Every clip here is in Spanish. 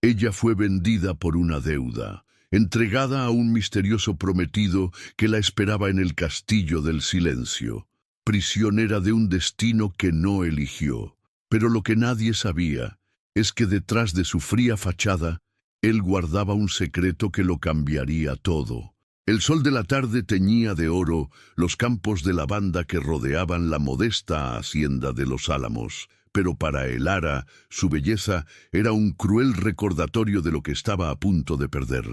Ella fue vendida por una deuda, entregada a un misterioso prometido que la esperaba en el castillo del silencio, prisionera de un destino que no eligió. Pero lo que nadie sabía es que detrás de su fría fachada, él guardaba un secreto que lo cambiaría todo. El sol de la tarde teñía de oro los campos de lavanda que rodeaban la modesta hacienda de los Álamos, pero para Elara, su belleza era un cruel recordatorio de lo que estaba a punto de perder.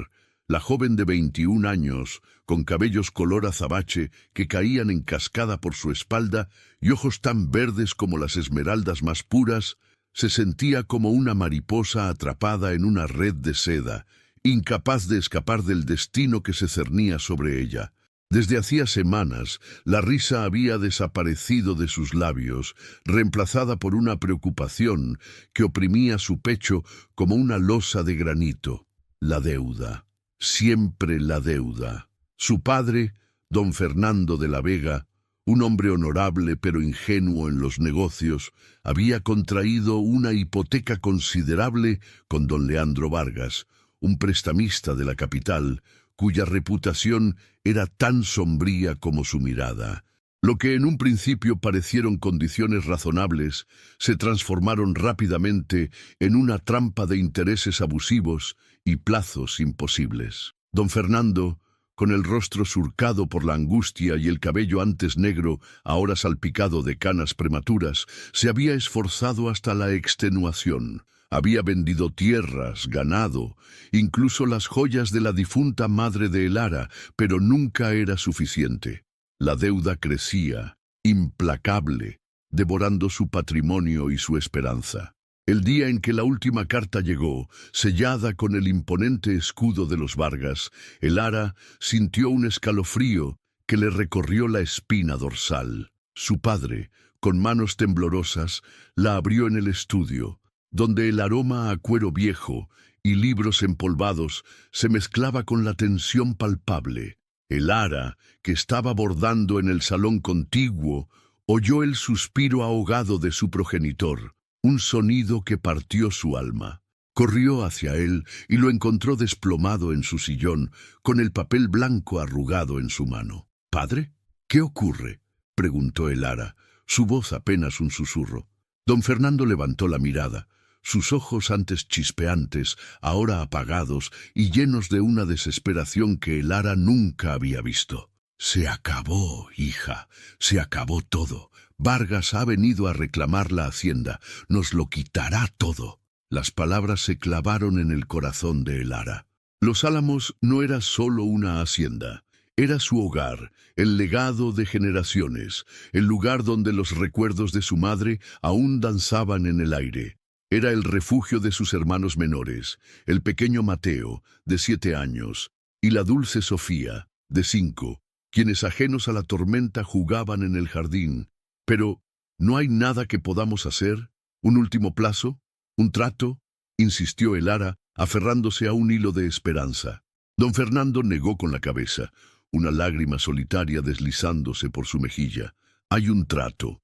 La joven de 21 años, con cabellos color azabache que caían en cascada por su espalda y ojos tan verdes como las esmeraldas más puras, se sentía como una mariposa atrapada en una red de seda, incapaz de escapar del destino que se cernía sobre ella. Desde hacía semanas, la risa había desaparecido de sus labios, reemplazada por una preocupación que oprimía su pecho como una losa de granito. La deuda. Siempre la deuda. Su padre, don Fernando de la Vega, un hombre honorable pero ingenuo en los negocios, había contraído una hipoteca considerable con don Leandro Vargas, un prestamista de la capital, cuya reputación era tan sombría como su mirada. Lo que en un principio parecieron condiciones razonables, se transformaron rápidamente en una trampa de intereses abusivos y plazos imposibles. Don Fernando, con el rostro surcado por la angustia y el cabello antes negro, ahora salpicado de canas prematuras, se había esforzado hasta la extenuación. Había vendido tierras, ganado, incluso las joyas de la difunta madre de Elara, pero nunca era suficiente. La deuda crecía, implacable, devorando su patrimonio y su esperanza. El día en que la última carta llegó, sellada con el imponente escudo de los Vargas, Elara sintió un escalofrío que le recorrió la espina dorsal. Su padre, con manos temblorosas, la abrió en el estudio, donde el aroma a cuero viejo y libros empolvados se mezclaba con la tensión palpable. Elara, que estaba bordando en el salón contiguo, oyó el suspiro ahogado de su progenitor, un sonido que partió su alma. Corrió hacia él y lo encontró desplomado en su sillón, con el papel blanco arrugado en su mano. «¿Padre? ¿Qué ocurre?», preguntó Elara, su voz apenas un susurro. Don Fernando levantó la mirada. Sus ojos antes chispeantes, ahora apagados y llenos de una desesperación que Elara nunca había visto. «Se acabó, hija, se acabó todo. Vargas ha venido a reclamar la hacienda, nos lo quitará todo». Las palabras se clavaron en el corazón de Elara. Los Álamos no era solo una hacienda, era su hogar, el legado de generaciones, el lugar donde los recuerdos de su madre aún danzaban en el aire. Era el refugio de sus hermanos menores, el pequeño Mateo, de 7 años, y la dulce Sofía, de 5, quienes ajenos a la tormenta jugaban en el jardín. «Pero, ¿no hay nada que podamos hacer? ¿Un último plazo? ¿Un trato?», insistió Elara, aferrándose a un hilo de esperanza. Don Fernando negó con la cabeza, una lágrima solitaria deslizándose por su mejilla. «Hay un trato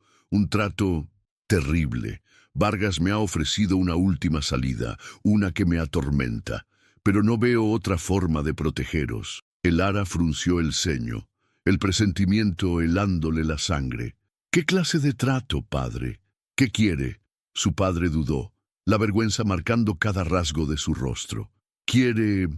terrible. Vargas me ha ofrecido una última salida, una que me atormenta, pero no veo otra forma de protegeros». Elara frunció el ceño, el presentimiento helándole la sangre. «¿Qué clase de trato, padre? ¿Qué quiere?». Su padre dudó, la vergüenza marcando cada rasgo de su rostro. Quiere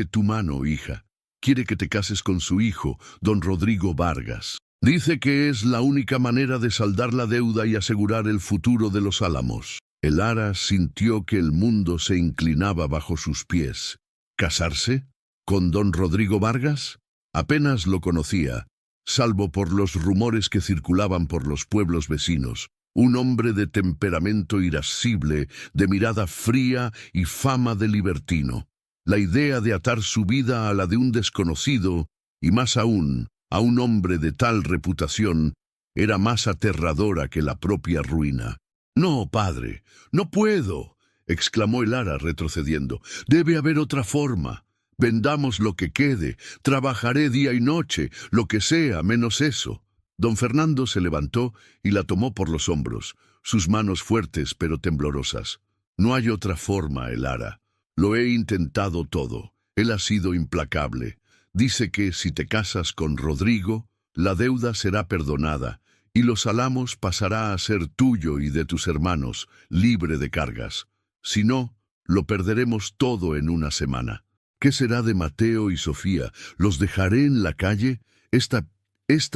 tu mano, hija. Quiere que te cases con su hijo, don Rodrigo Vargas. Dice que es la única manera de saldar la deuda y asegurar el futuro de los Álamos». Elara sintió que el mundo se inclinaba bajo sus pies. ¿Casarse? ¿Con don Rodrigo Vargas? Apenas lo conocía, salvo por los rumores que circulaban por los pueblos vecinos. Un hombre de temperamento irascible, de mirada fría y fama de libertino. La idea de atar su vida a la de un desconocido, y más aún, a un hombre de tal reputación, era más aterradora que la propia ruina. «No, padre, no puedo», exclamó Elara retrocediendo. «Debe haber otra forma. Vendamos lo que quede, trabajaré día y noche, lo que sea, menos eso». Don Fernando se levantó y la tomó por los hombros, sus manos fuertes pero temblorosas. «No hay otra forma, Elara. Lo he intentado todo. Él ha sido implacable. Dice que si te casas con Rodrigo, la deuda será perdonada, y Los Álamos pasará a ser tuyo y de tus hermanos, libre de cargas. Si no, lo perderemos todo en una semana. ¿Qué será de Mateo y Sofía? ¿Los dejaré en la calle? Esta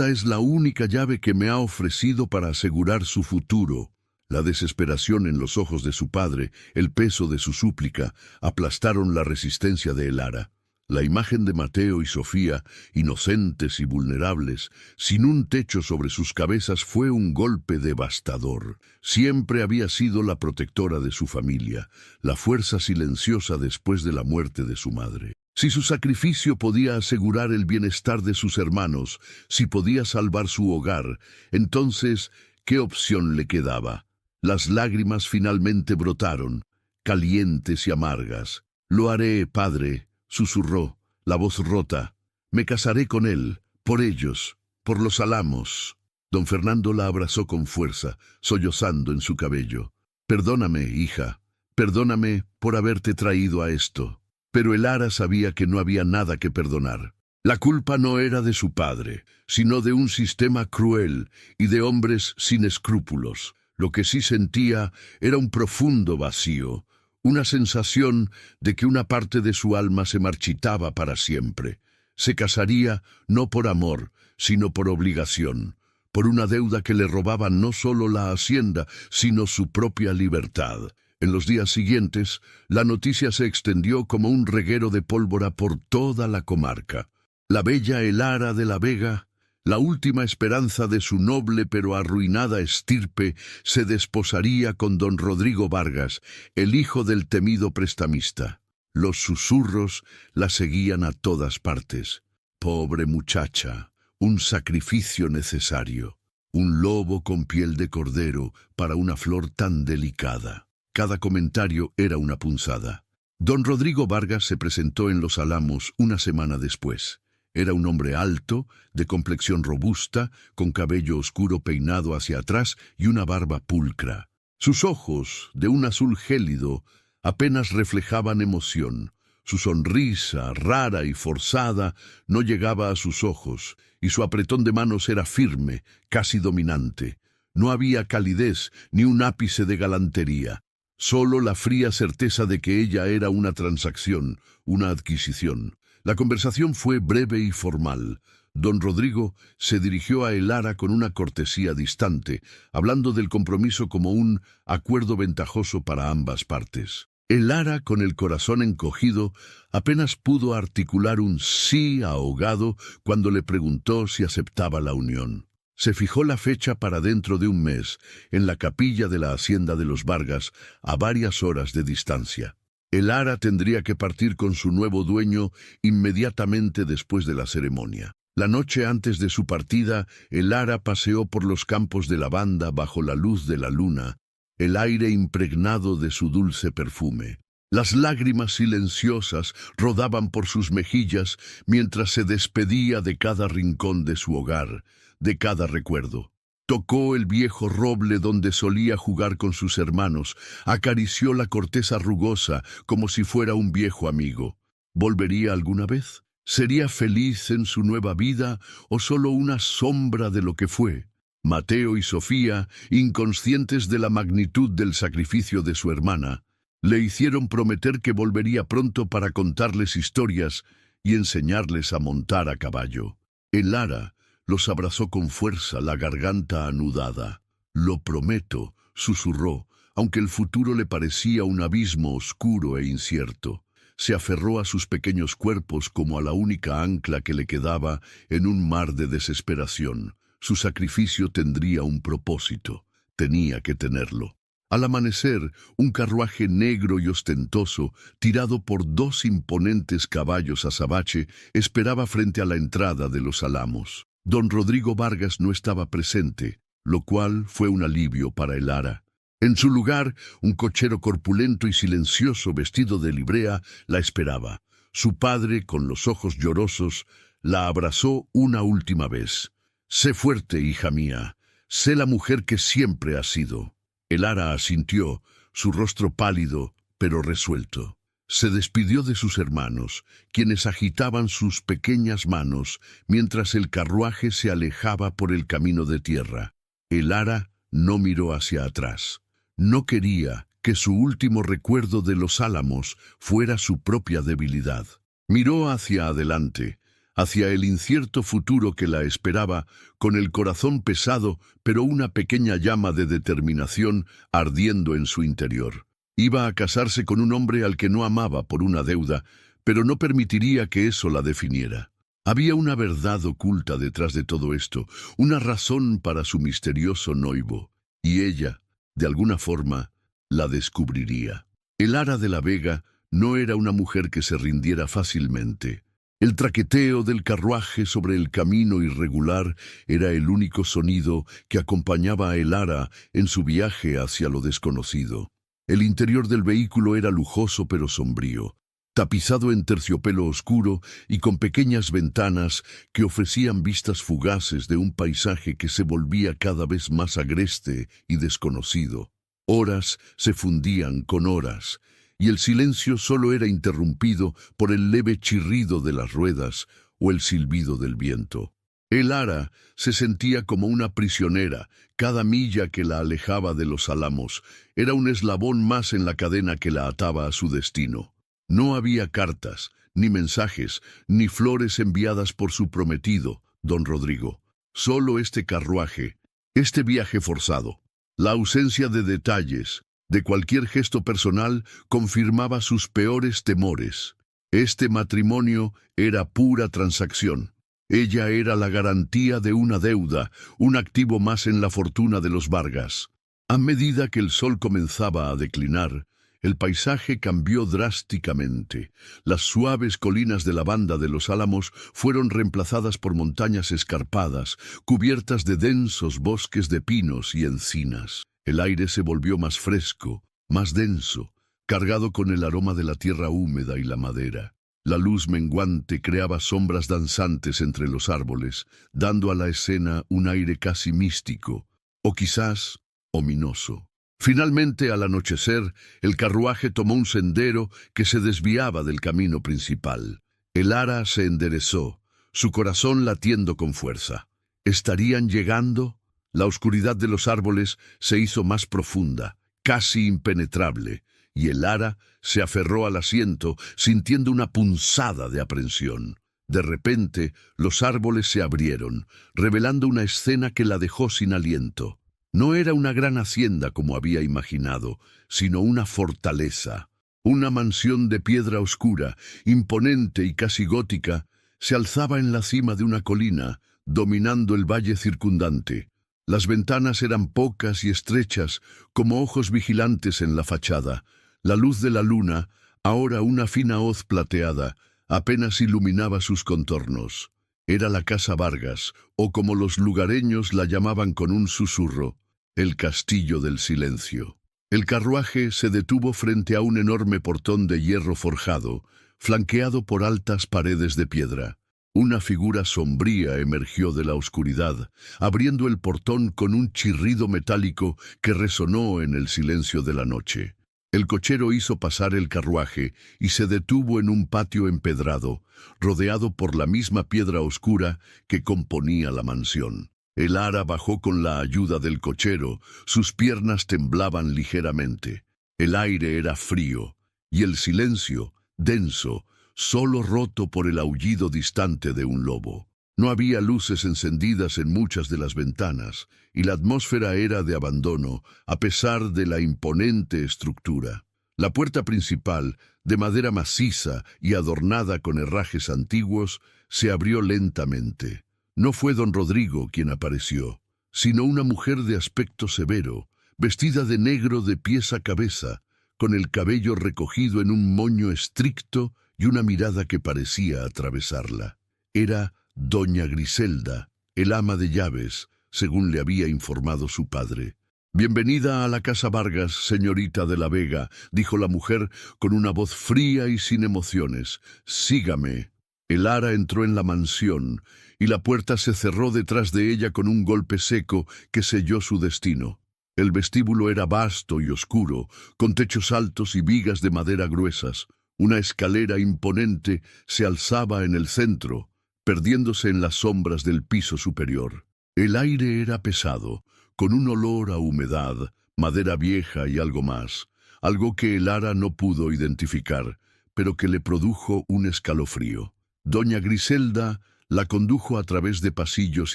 es la única llave que me ha ofrecido para asegurar su futuro. La desesperación en los ojos de su padre, el peso de su súplica, aplastaron la resistencia de Elara. La imagen de Mateo y Sofía, inocentes y vulnerables, sin un techo sobre sus cabezas, fue un golpe devastador. Siempre había sido la protectora de su familia, la fuerza silenciosa después de la muerte de su madre. Si su sacrificio podía asegurar el bienestar de sus hermanos, si podía salvar su hogar, entonces, ¿qué opción le quedaba? Las lágrimas finalmente brotaron, calientes y amargas. «Lo haré, padre», susurró, la voz rota. «Me casaré con él, por ellos, por Los Álamos». Don Fernando la abrazó con fuerza, sollozando en su cabello. «Perdóname, hija, perdóname por haberte traído a esto». Pero Elara sabía que no había nada que perdonar. La culpa no era de su padre, sino de un sistema cruel y de hombres sin escrúpulos. Lo que sí sentía era un profundo vacío, una sensación de que una parte de su alma se marchitaba para siempre. Se casaría no por amor, sino por obligación, por una deuda que le robaba no solo la hacienda, sino su propia libertad. En los días siguientes, la noticia se extendió como un reguero de pólvora por toda la comarca. La bella Elara de la Vega, la última esperanza de su noble pero arruinada estirpe, se desposaría con don Rodrigo Vargas, el hijo del temido prestamista. Los susurros la seguían a todas partes. Pobre muchacha, un sacrificio necesario, un lobo con piel de cordero para una flor tan delicada. Cada comentario era una punzada. Don Rodrigo Vargas se presentó en Los Álamos una semana después. Era un hombre alto, de complexión robusta, con cabello oscuro peinado hacia atrás y una barba pulcra. Sus ojos, de un azul gélido, apenas reflejaban emoción. Su sonrisa, rara y forzada, no llegaba a sus ojos, y su apretón de manos era firme, casi dominante. No había calidez ni un ápice de galantería. Solo la fría certeza de que ella era una transacción, una adquisición. La conversación fue breve y formal. Don Rodrigo se dirigió a Elara con una cortesía distante, hablando del compromiso como un acuerdo ventajoso para ambas partes. Elara, con el corazón encogido, apenas pudo articular un sí ahogado cuando le preguntó si aceptaba la unión. Se fijó la fecha para dentro de un mes, en la capilla de la hacienda de los Vargas, a varias horas de distancia. Elara tendría que partir con su nuevo dueño inmediatamente después de la ceremonia. La noche antes de su partida, Elara paseó por los campos de lavanda bajo la luz de la luna, el aire impregnado de su dulce perfume. Las lágrimas silenciosas rodaban por sus mejillas mientras se despedía de cada rincón de su hogar, de cada recuerdo. Tocó el viejo roble donde solía jugar con sus hermanos, acarició la corteza rugosa como si fuera un viejo amigo. ¿Volvería alguna vez? ¿Sería feliz en su nueva vida o solo una sombra de lo que fue? Mateo y Sofía, inconscientes de la magnitud del sacrificio de su hermana, le hicieron prometer que volvería pronto para contarles historias y enseñarles a montar a caballo. Elara los abrazó con fuerza, la garganta anudada. «Lo prometo», susurró, aunque el futuro le parecía un abismo oscuro e incierto. Se aferró a sus pequeños cuerpos como a la única ancla que le quedaba en un mar de desesperación. Su sacrificio tendría un propósito. Tenía que tenerlo. Al amanecer, un carruaje negro y ostentoso, tirado por 2 imponentes caballos azabache, esperaba frente a la entrada de Los Álamos. Don Rodrigo Vargas no estaba presente, lo cual fue un alivio para Elara. En su lugar, un cochero corpulento y silencioso vestido de librea la esperaba. Su padre, con los ojos llorosos, la abrazó una última vez. «Sé fuerte, hija mía. Sé la mujer que siempre has sido». Elara asintió, su rostro pálido, pero resuelto. Se despidió de sus hermanos, quienes agitaban sus pequeñas manos mientras el carruaje se alejaba por el camino de tierra. El ara no miró hacia atrás. No quería que su último recuerdo de los Álamos fuera su propia debilidad. Miró hacia adelante, hacia el incierto futuro que la esperaba, con el corazón pesado, pero una pequeña llama de determinación ardiendo en su interior. Iba a casarse con un hombre al que no amaba por una deuda, pero no permitiría que eso la definiera. Había una verdad oculta detrás de todo esto, una razón para su misterioso noivo, y ella, de alguna forma, la descubriría. El Ara de la Vega no era una mujer que se rindiera fácilmente. El traqueteo del carruaje sobre el camino irregular era el único sonido que acompañaba a el Ara en su viaje hacia lo desconocido. El interior del vehículo era lujoso pero sombrío, tapizado en terciopelo oscuro y con pequeñas ventanas que ofrecían vistas fugaces de un paisaje que se volvía cada vez más agreste y desconocido. Horas se fundían con horas, y el silencio solo era interrumpido por el leve chirrido de las ruedas o el silbido del viento. El Ara se sentía como una prisionera. Cada milla que la alejaba de los Álamos era un eslabón más en la cadena que la ataba a su destino. No había cartas, ni mensajes, ni flores enviadas por su prometido, don Rodrigo. Solo este carruaje, este viaje forzado. La ausencia de detalles, de cualquier gesto personal, confirmaba sus peores temores. Este matrimonio era pura transacción. Ella era la garantía de una deuda, un activo más en la fortuna de los Vargas. A medida que el sol comenzaba a declinar, el paisaje cambió drásticamente. Las suaves colinas de la banda de los Álamos fueron reemplazadas por montañas escarpadas, cubiertas de densos bosques de pinos y encinas. El aire se volvió más fresco, más denso, cargado con el aroma de la tierra húmeda y la madera. La luz menguante creaba sombras danzantes entre los árboles, dando a la escena un aire casi místico, o quizás ominoso. Finalmente, al anochecer, el carruaje tomó un sendero que se desviaba del camino principal. El Ara se enderezó, su corazón latiendo con fuerza. ¿Estarían llegando? La oscuridad de los árboles se hizo más profunda, casi impenetrable, y el Ara se aferró al asiento, sintiendo una punzada de aprensión. De repente, los árboles se abrieron, revelando una escena que la dejó sin aliento. No era una gran hacienda como había imaginado, sino una fortaleza. Una mansión de piedra oscura, imponente y casi gótica, se alzaba en la cima de una colina, dominando el valle circundante. Las ventanas eran pocas y estrechas, como ojos vigilantes en la fachada. La luz de la luna, ahora una fina hoz plateada, apenas iluminaba sus contornos. Era la Casa Vargas, o como los lugareños la llamaban con un susurro, el Castillo del Silencio. El carruaje se detuvo frente a un enorme portón de hierro forjado, flanqueado por altas paredes de piedra. Una figura sombría emergió de la oscuridad, abriendo el portón con un chirrido metálico que resonó en el silencio de la noche. El cochero hizo pasar el carruaje y se detuvo en un patio empedrado, rodeado por la misma piedra oscura que componía la mansión. El Ara bajó con la ayuda del cochero, sus piernas temblaban ligeramente. El aire era frío, y el silencio, denso, solo roto por el aullido distante de un lobo. No había luces encendidas en muchas de las ventanas, y la atmósfera era de abandono, a pesar de la imponente estructura. La puerta principal, de madera maciza y adornada con herrajes antiguos, se abrió lentamente. No fue don Rodrigo quien apareció, sino una mujer de aspecto severo, vestida de negro de pies a cabeza, con el cabello recogido en un moño estricto y una mirada que parecía atravesarla. Era doña Griselda, el ama de llaves, según le había informado su padre. «Bienvenida a la Casa Vargas, señorita de la Vega», dijo la mujer con una voz fría y sin emociones. «Sígame». El Ara entró en la mansión, y la puerta se cerró detrás de ella con un golpe seco que selló su destino. El vestíbulo era vasto y oscuro, con techos altos y vigas de madera gruesas. Una escalera imponente se alzaba en el centro, perdiéndose en las sombras del piso superior. El aire era pesado, con un olor a humedad, madera vieja y algo más, algo que Elara no pudo identificar, pero que le produjo un escalofrío. Doña Griselda la condujo a través de pasillos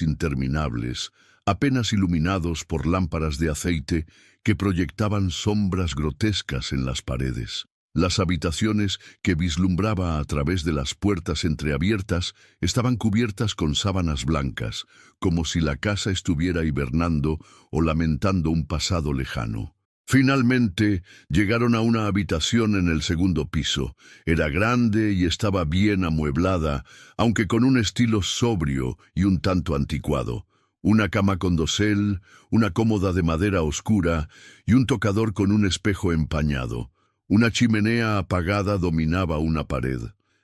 interminables, apenas iluminados por lámparas de aceite que proyectaban sombras grotescas en las paredes. Las habitaciones que vislumbraba a través de las puertas entreabiertas estaban cubiertas con sábanas blancas, como si la casa estuviera hibernando o lamentando un pasado lejano. Finalmente, llegaron a una habitación en el segundo piso. Era grande y estaba bien amueblada, aunque con un estilo sobrio y un tanto anticuado. Una cama con dosel, una cómoda de madera oscura y un tocador con un espejo empañado. Una chimenea apagada dominaba una pared.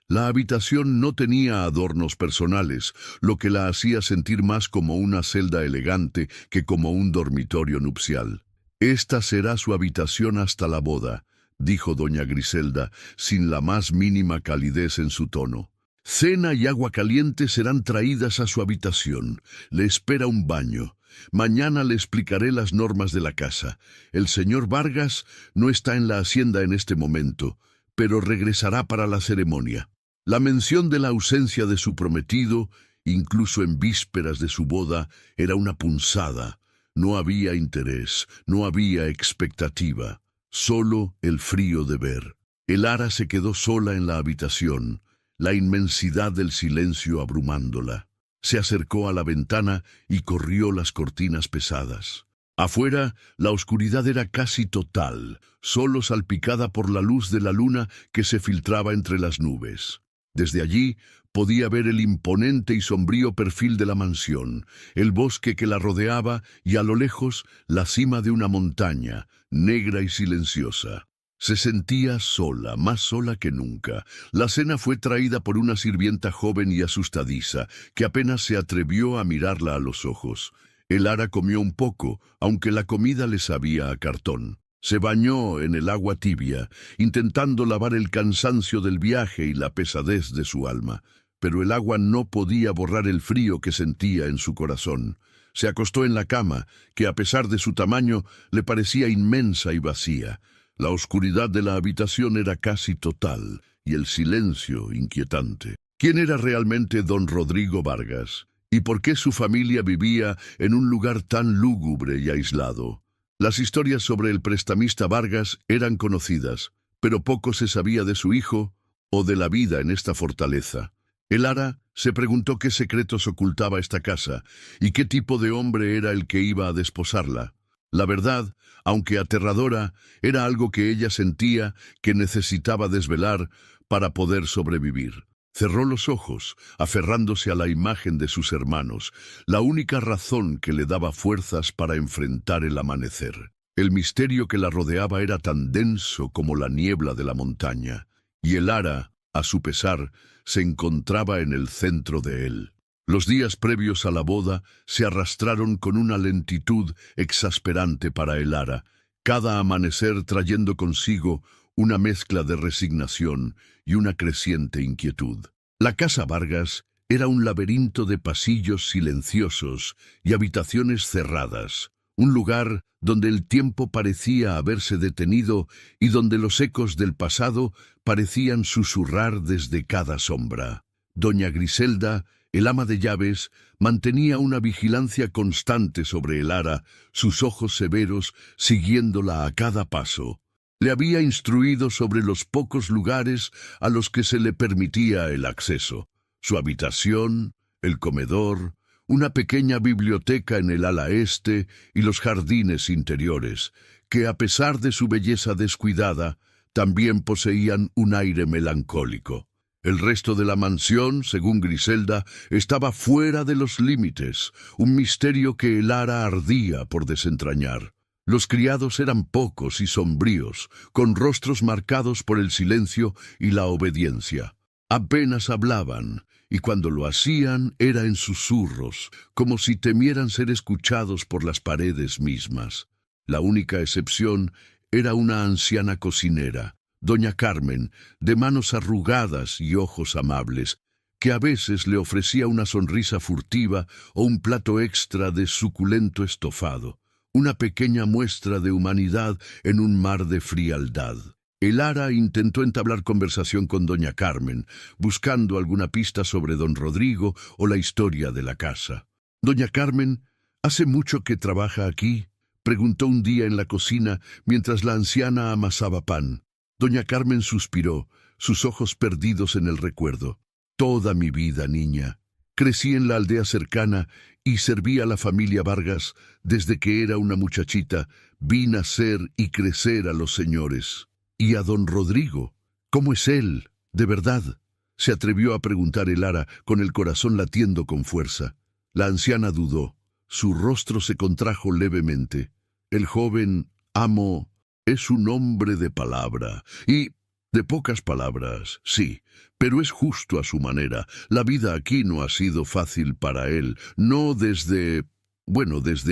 La habitación no tenía adornos personales, lo que la hacía sentir más como una celda elegante que como un dormitorio nupcial. «Esta será su habitación hasta la boda», dijo doña Griselda, sin la más mínima calidez en su tono. «Cena y agua caliente serán traídas a su habitación. Le espera un baño. Mañana le explicaré las normas de la casa. El señor Vargas no está en la hacienda en este momento, pero regresará para la ceremonia». La mención de la ausencia de su prometido, incluso en vísperas de su boda, era una punzada. No había interés, no había expectativa, solo el frío de ver. Elara se quedó sola en la habitación, la inmensidad del silencio abrumándola. Se acercó a la ventana y corrió las cortinas pesadas. Afuera, la oscuridad era casi total, solo salpicada por la luz de la luna que se filtraba entre las nubes. Desde allí podía ver el imponente y sombrío perfil de la mansión, el bosque que la rodeaba y a lo lejos la cima de una montaña, negra y silenciosa. Se sentía sola, más sola que nunca. La cena fue traída por una sirvienta joven y asustadiza, que apenas se atrevió a mirarla a los ojos. Elara comió un poco, aunque la comida le sabía a cartón. Se bañó en el agua tibia, intentando lavar el cansancio del viaje y la pesadez de su alma. Pero el agua no podía borrar el frío que sentía en su corazón. Se acostó en la cama, que a pesar de su tamaño le parecía inmensa y vacía. La oscuridad de la habitación era casi total, y el silencio inquietante. ¿Quién era realmente don Rodrigo Vargas? ¿Y por qué su familia vivía en un lugar tan lúgubre y aislado? Las historias sobre el prestamista Vargas eran conocidas, pero poco se sabía de su hijo o de la vida en esta fortaleza. Elara se preguntó qué secretos ocultaba esta casa y qué tipo de hombre era el que iba a desposarla. La verdad, aunque aterradora, era algo que ella sentía que necesitaba desvelar para poder sobrevivir. Cerró los ojos, aferrándose a la imagen de sus hermanos, la única razón que le daba fuerzas para enfrentar el amanecer. El misterio que la rodeaba era tan denso como la niebla de la montaña, y Elara, a su pesar, se encontraba en el centro de él. Los días previos a la boda se arrastraron con una lentitud exasperante para Elara, cada amanecer trayendo consigo una mezcla de resignación y una creciente inquietud. La casa Vargas era un laberinto de pasillos silenciosos y habitaciones cerradas, un lugar donde el tiempo parecía haberse detenido y donde los ecos del pasado parecían susurrar desde cada sombra. Doña Griselda, el ama de llaves, mantenía una vigilancia constante sobre Elara, sus ojos severos siguiéndola a cada paso. Le había instruido sobre los pocos lugares a los que se le permitía el acceso: su habitación, el comedor, una pequeña biblioteca en el ala este y los jardines interiores, que a pesar de su belleza descuidada, también poseían un aire melancólico. El resto de la mansión, según Griselda, estaba fuera de los límites, un misterio que Elara ardía por desentrañar. Los criados eran pocos y sombríos, con rostros marcados por el silencio y la obediencia. Apenas hablaban, y cuando lo hacían era en susurros, como si temieran ser escuchados por las paredes mismas. La única excepción era una anciana cocinera, doña Carmen, de manos arrugadas y ojos amables, que a veces le ofrecía una sonrisa furtiva o un plato extra de suculento estofado, una pequeña muestra de humanidad en un mar de frialdad. El Ara intentó entablar conversación con doña Carmen, buscando alguna pista sobre don Rodrigo o la historia de la casa. «Doña Carmen, ¿hace mucho que trabaja aquí?», preguntó un día en la cocina mientras la anciana amasaba pan. Doña Carmen suspiró, sus ojos perdidos en el recuerdo. «Toda mi vida, niña. Crecí en la aldea cercana y serví a la familia Vargas desde que era una muchachita. Vi nacer y crecer a los señores. ¿Y a don Rodrigo? ¿Cómo es él, de verdad?», se atrevió a preguntar el Ara con el corazón latiendo con fuerza. La anciana dudó. Su rostro se contrajo levemente. «El joven amo es un hombre de palabra y de pocas palabras, sí, pero es justo a su manera. La vida aquí no ha sido fácil para él, no desde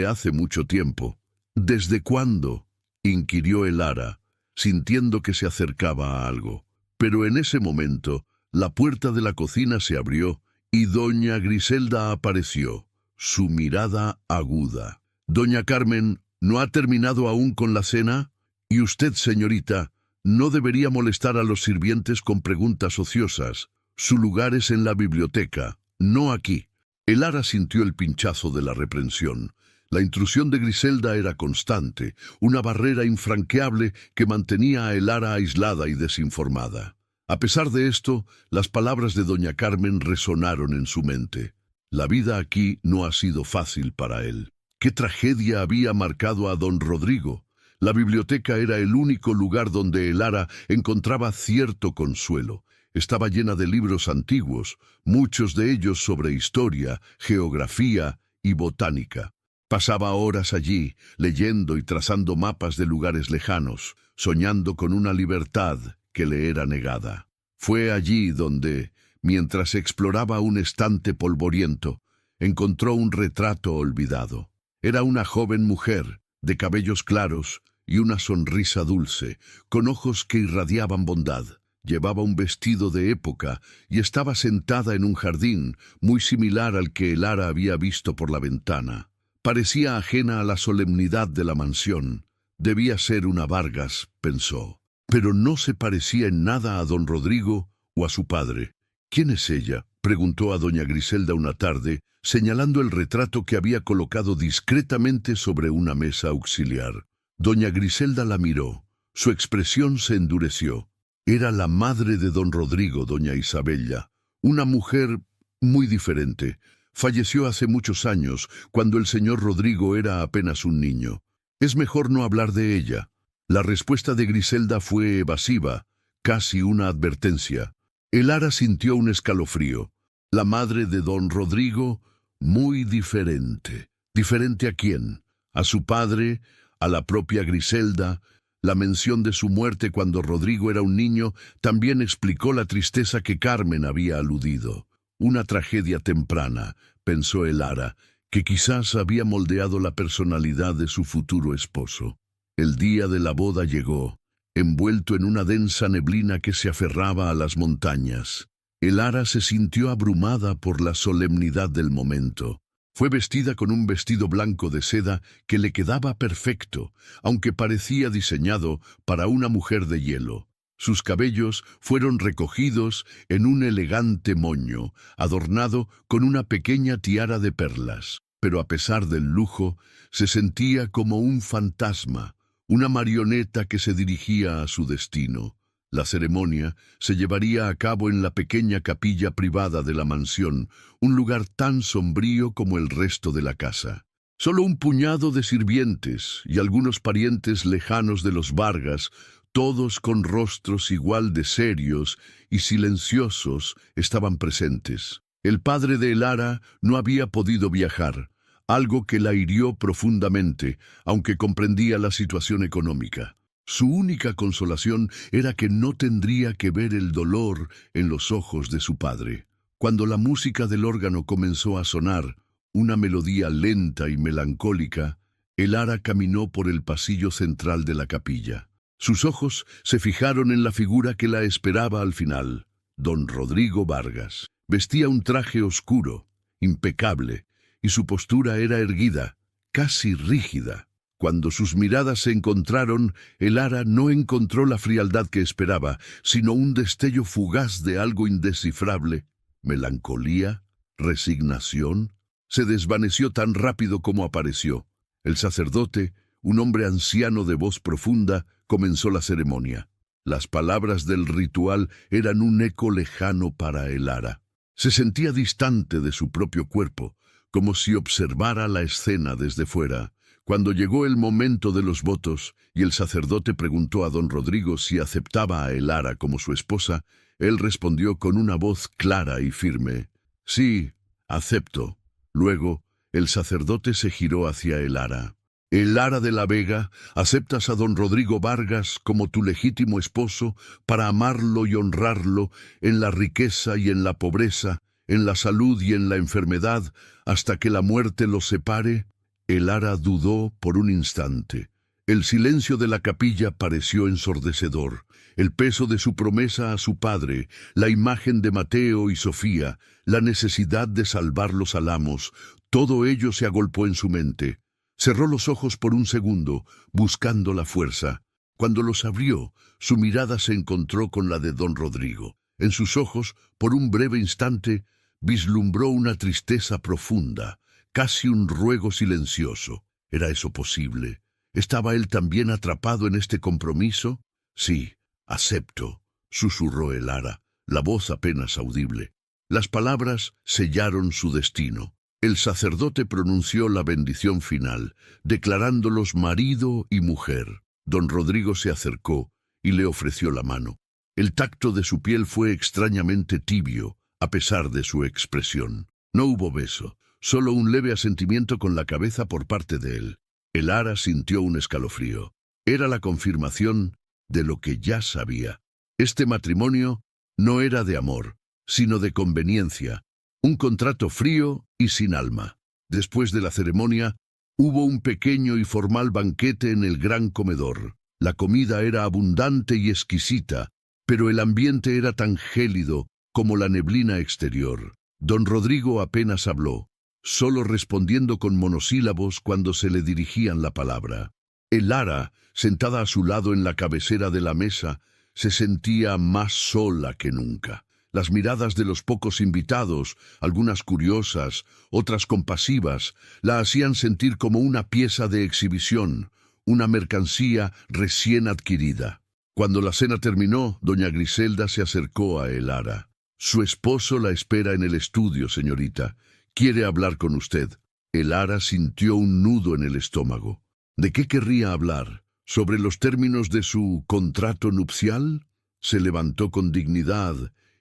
hace mucho tiempo». «¿Desde cuándo?», inquirió el Ara, sintiendo que se acercaba a algo. Pero en ese momento, la puerta de la cocina se abrió y doña Griselda apareció, su mirada aguda. «Doña Carmen, ¿no ha terminado aún con la cena? Y usted, señorita, no debería molestar a los sirvientes con preguntas ociosas. Su lugar es en la biblioteca, no aquí». El Ara sintió el pinchazo de la reprensión. La intrusión de Griselda era constante, una barrera infranqueable que mantenía a el Ara aislada y desinformada. A pesar de esto, las palabras de doña Carmen resonaron en su mente. La vida aquí no ha sido fácil para él. ¿Qué tragedia había marcado a don Rodrigo? La biblioteca era el único lugar donde el Ara encontraba cierto consuelo. Estaba llena de libros antiguos, muchos de ellos sobre historia, geografía y botánica. Pasaba horas allí, leyendo y trazando mapas de lugares lejanos, soñando con una libertad que le era negada. Fue allí donde, mientras exploraba un estante polvoriento, encontró un retrato olvidado. Era una joven mujer, de cabellos claros y una sonrisa dulce, con ojos que irradiaban bondad. Llevaba un vestido de época y estaba sentada en un jardín muy similar al que el Ara había visto por la ventana. Parecía ajena a la solemnidad de la mansión. Debía ser una Vargas, pensó, pero no se parecía en nada a don Rodrigo o a su padre. «¿Quién es ella?», preguntó a doña Griselda una tarde, señalando el retrato que había colocado discretamente sobre una mesa auxiliar. Doña Griselda la miró. Su expresión se endureció. Era la madre de don Rodrigo, doña Isabella, una mujer muy diferente. Falleció hace muchos años, cuando el señor Rodrigo era apenas un niño. Es mejor no hablar de ella». La respuesta de Griselda fue evasiva, casi una advertencia. El Ara sintió un escalofrío. La madre de don Rodrigo, muy diferente. ¿Diferente a quién? ¿A su padre? ¿A la propia Griselda? La mención de su muerte cuando Rodrigo era un niño también explicó la tristeza que Carmen había aludido. Una tragedia temprana, pensó el Ara, que quizás había moldeado la personalidad de su futuro esposo. El día de la boda llegó, envuelto en una densa neblina que se aferraba a las montañas. El Ara se sintió abrumada por la solemnidad del momento. Fue vestida con un vestido blanco de seda que le quedaba perfecto, aunque parecía diseñado para una mujer de hielo. Sus cabellos fueron recogidos en un elegante moño, adornado con una pequeña tiara de perlas. Pero a pesar del lujo, se sentía como un fantasma, una marioneta que se dirigía a su destino. La ceremonia se llevaría a cabo en la pequeña capilla privada de la mansión, un lugar tan sombrío como el resto de la casa. Solo un puñado de sirvientes y algunos parientes lejanos de los Vargas, todos con rostros igual de serios y silenciosos, estaban presentes. El padre de el Ara no había podido viajar, algo que la hirió profundamente, aunque comprendía la situación económica. Su única consolación era que no tendría que ver el dolor en los ojos de su padre. Cuando la música del órgano comenzó a sonar, una melodía lenta y melancólica, el Ara caminó por el pasillo central de la capilla. Sus ojos se fijaron en la figura que la esperaba al final, don Rodrigo Vargas. Vestía un traje oscuro, impecable, y su postura era erguida, casi rígida. Cuando sus miradas se encontraron, el Ara no encontró la frialdad que esperaba, sino un destello fugaz de algo indescifrable. Melancolía, resignación, se desvaneció tan rápido como apareció. El sacerdote, un hombre anciano de voz profunda, comenzó la ceremonia. Las palabras del ritual eran un eco lejano para el Ara. Se sentía distante de su propio cuerpo, como si observara la escena desde fuera. Cuando llegó el momento de los votos y el sacerdote preguntó a don Rodrigo si aceptaba a el Ara como su esposa, él respondió con una voz clara y firme: «Sí, acepto». Luego, el sacerdote se giró hacia el Ara. «El Ara de la Vega, ¿aceptas a don Rodrigo Vargas como tu legítimo esposo para amarlo y honrarlo en la riqueza y en la pobreza, en la salud y en la enfermedad, hasta que la muerte los separe?» El Ara dudó por un instante. El silencio de la capilla pareció ensordecedor. El peso de su promesa a su padre, la imagen de Mateo y Sofía, la necesidad de salvar los álamos, todo ello se agolpó en su mente. Cerró los ojos por un segundo, buscando la fuerza. Cuando los abrió, su mirada se encontró con la de don Rodrigo. En sus ojos, por un breve instante, vislumbró una tristeza profunda, casi un ruego silencioso. ¿Era eso posible? ¿Estaba él también atrapado en este compromiso? «Sí, acepto», susurró el Ara, la voz apenas audible. Las palabras sellaron su destino. El sacerdote pronunció la bendición final, declarándolos marido y mujer. Don Rodrigo se acercó y le ofreció la mano. El tacto de su piel fue extrañamente tibio, a pesar de su expresión. No hubo beso, solo un leve asentimiento con la cabeza por parte de él. El Ara sintió un escalofrío. Era la confirmación de lo que ya sabía. Este matrimonio no era de amor, sino de conveniencia, un contrato frío y sin alma. Después de la ceremonia, hubo un pequeño y formal banquete en el gran comedor. La comida era abundante y exquisita, pero el ambiente era tan gélido como la neblina exterior. Don Rodrigo apenas habló, solo respondiendo con monosílabos cuando se le dirigían la palabra. El Ara, sentada a su lado en la cabecera de la mesa, se sentía más sola que nunca. Las miradas de los pocos invitados, algunas curiosas, otras compasivas, la hacían sentir como una pieza de exhibición, una mercancía recién adquirida. Cuando la cena terminó, doña Griselda se acercó a el Ara. «Su esposo la espera en el estudio, señorita. Quiere hablar con usted». El Ara sintió un nudo en el estómago. ¿De qué querría hablar? ¿Sobre los términos de su contrato nupcial? Se levantó con dignidad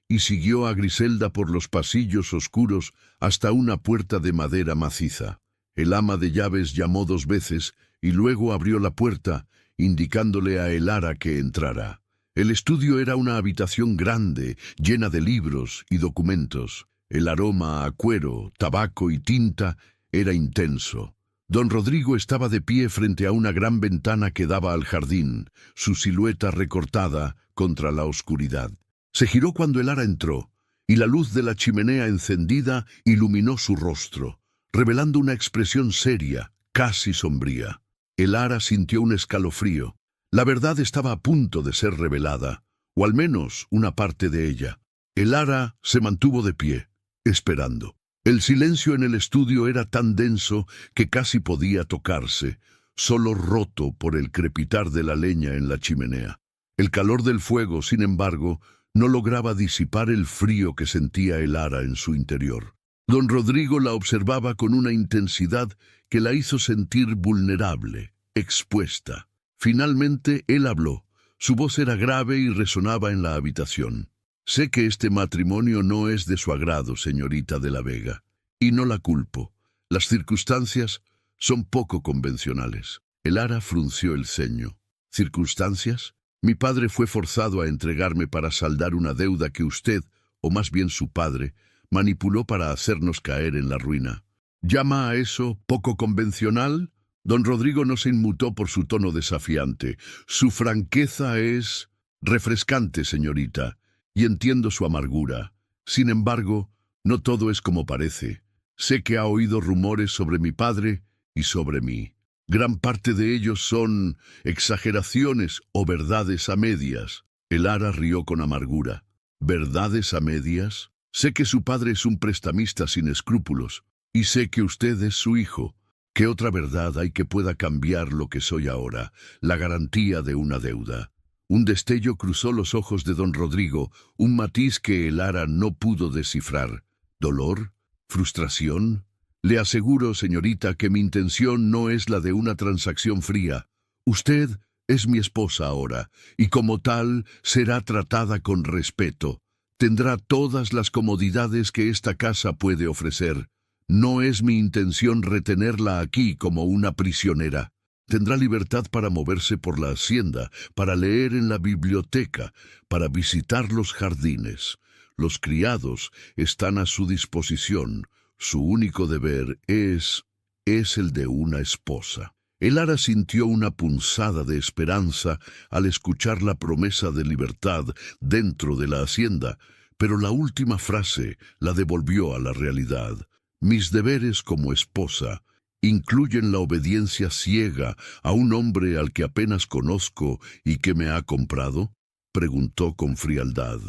y siguió a Griselda por los pasillos oscuros hasta una puerta de madera maciza. El ama de llaves llamó 2 veces y luego abrió la puerta, indicándole a el Ara que entrara. El estudio era una habitación grande, llena de libros y documentos. El aroma a cuero, tabaco y tinta era intenso. Don Rodrigo estaba de pie frente a una gran ventana que daba al jardín, su silueta recortada contra la oscuridad. Se giró cuando el Ara entró, y la luz de la chimenea encendida iluminó su rostro, revelando una expresión seria, casi sombría. El Ara sintió un escalofrío. La verdad estaba a punto de ser revelada, o al menos una parte de ella. El Ara se mantuvo de pie, esperando. El silencio en el estudio era tan denso que casi podía tocarse, solo roto por el crepitar de la leña en la chimenea. El calor del fuego, sin embargo, no lograba disipar el frío que sentía el Ara en su interior. Don Rodrigo la observaba con una intensidad que la hizo sentir vulnerable, expuesta. Finalmente él habló. Su voz era grave y resonaba en la habitación. «Sé que este matrimonio no es de su agrado, señorita de la Vega, y no la culpo. Las circunstancias son poco convencionales». El Ara frunció el ceño. «¿Circunstancias? Mi padre fue forzado a entregarme para saldar una deuda que usted, o más bien su padre, manipuló para hacernos caer en la ruina. ¿Llama a eso poco convencional?». Don Rodrigo no se inmutó por su tono desafiante. Su franqueza es refrescante, señorita, y entiendo su amargura. Sin embargo, no todo es como parece. Sé que ha oído rumores sobre mi padre y sobre mí. Gran parte de ellos son exageraciones o verdades a medias. El Ara rió con amargura. ¿Verdades a medias? Sé que su padre es un prestamista sin escrúpulos, y sé que usted es su hijo. ¿Qué otra verdad hay que pueda cambiar lo que soy ahora? La garantía de una deuda. Un destello cruzó los ojos de don Rodrigo, un matiz que el Ara no pudo descifrar. ¿Dolor? ¿Frustración? Le aseguro, señorita, que mi intención no es la de una transacción fría. Usted es mi esposa ahora, y como tal será tratada con respeto. Tendrá todas las comodidades que esta casa puede ofrecer. No es mi intención retenerla aquí como una prisionera. Tendrá libertad para moverse por la hacienda, para leer en la biblioteca, para visitar los jardines. Los criados están a su disposición. Su único deber es el de una esposa. El Ara sintió una punzada de esperanza al escuchar la promesa de libertad dentro de la hacienda, pero la última frase la devolvió a la realidad. Mis deberes como esposa incluyen la obediencia ciega a un hombre al que apenas conozco y que me ha comprado, preguntó con frialdad.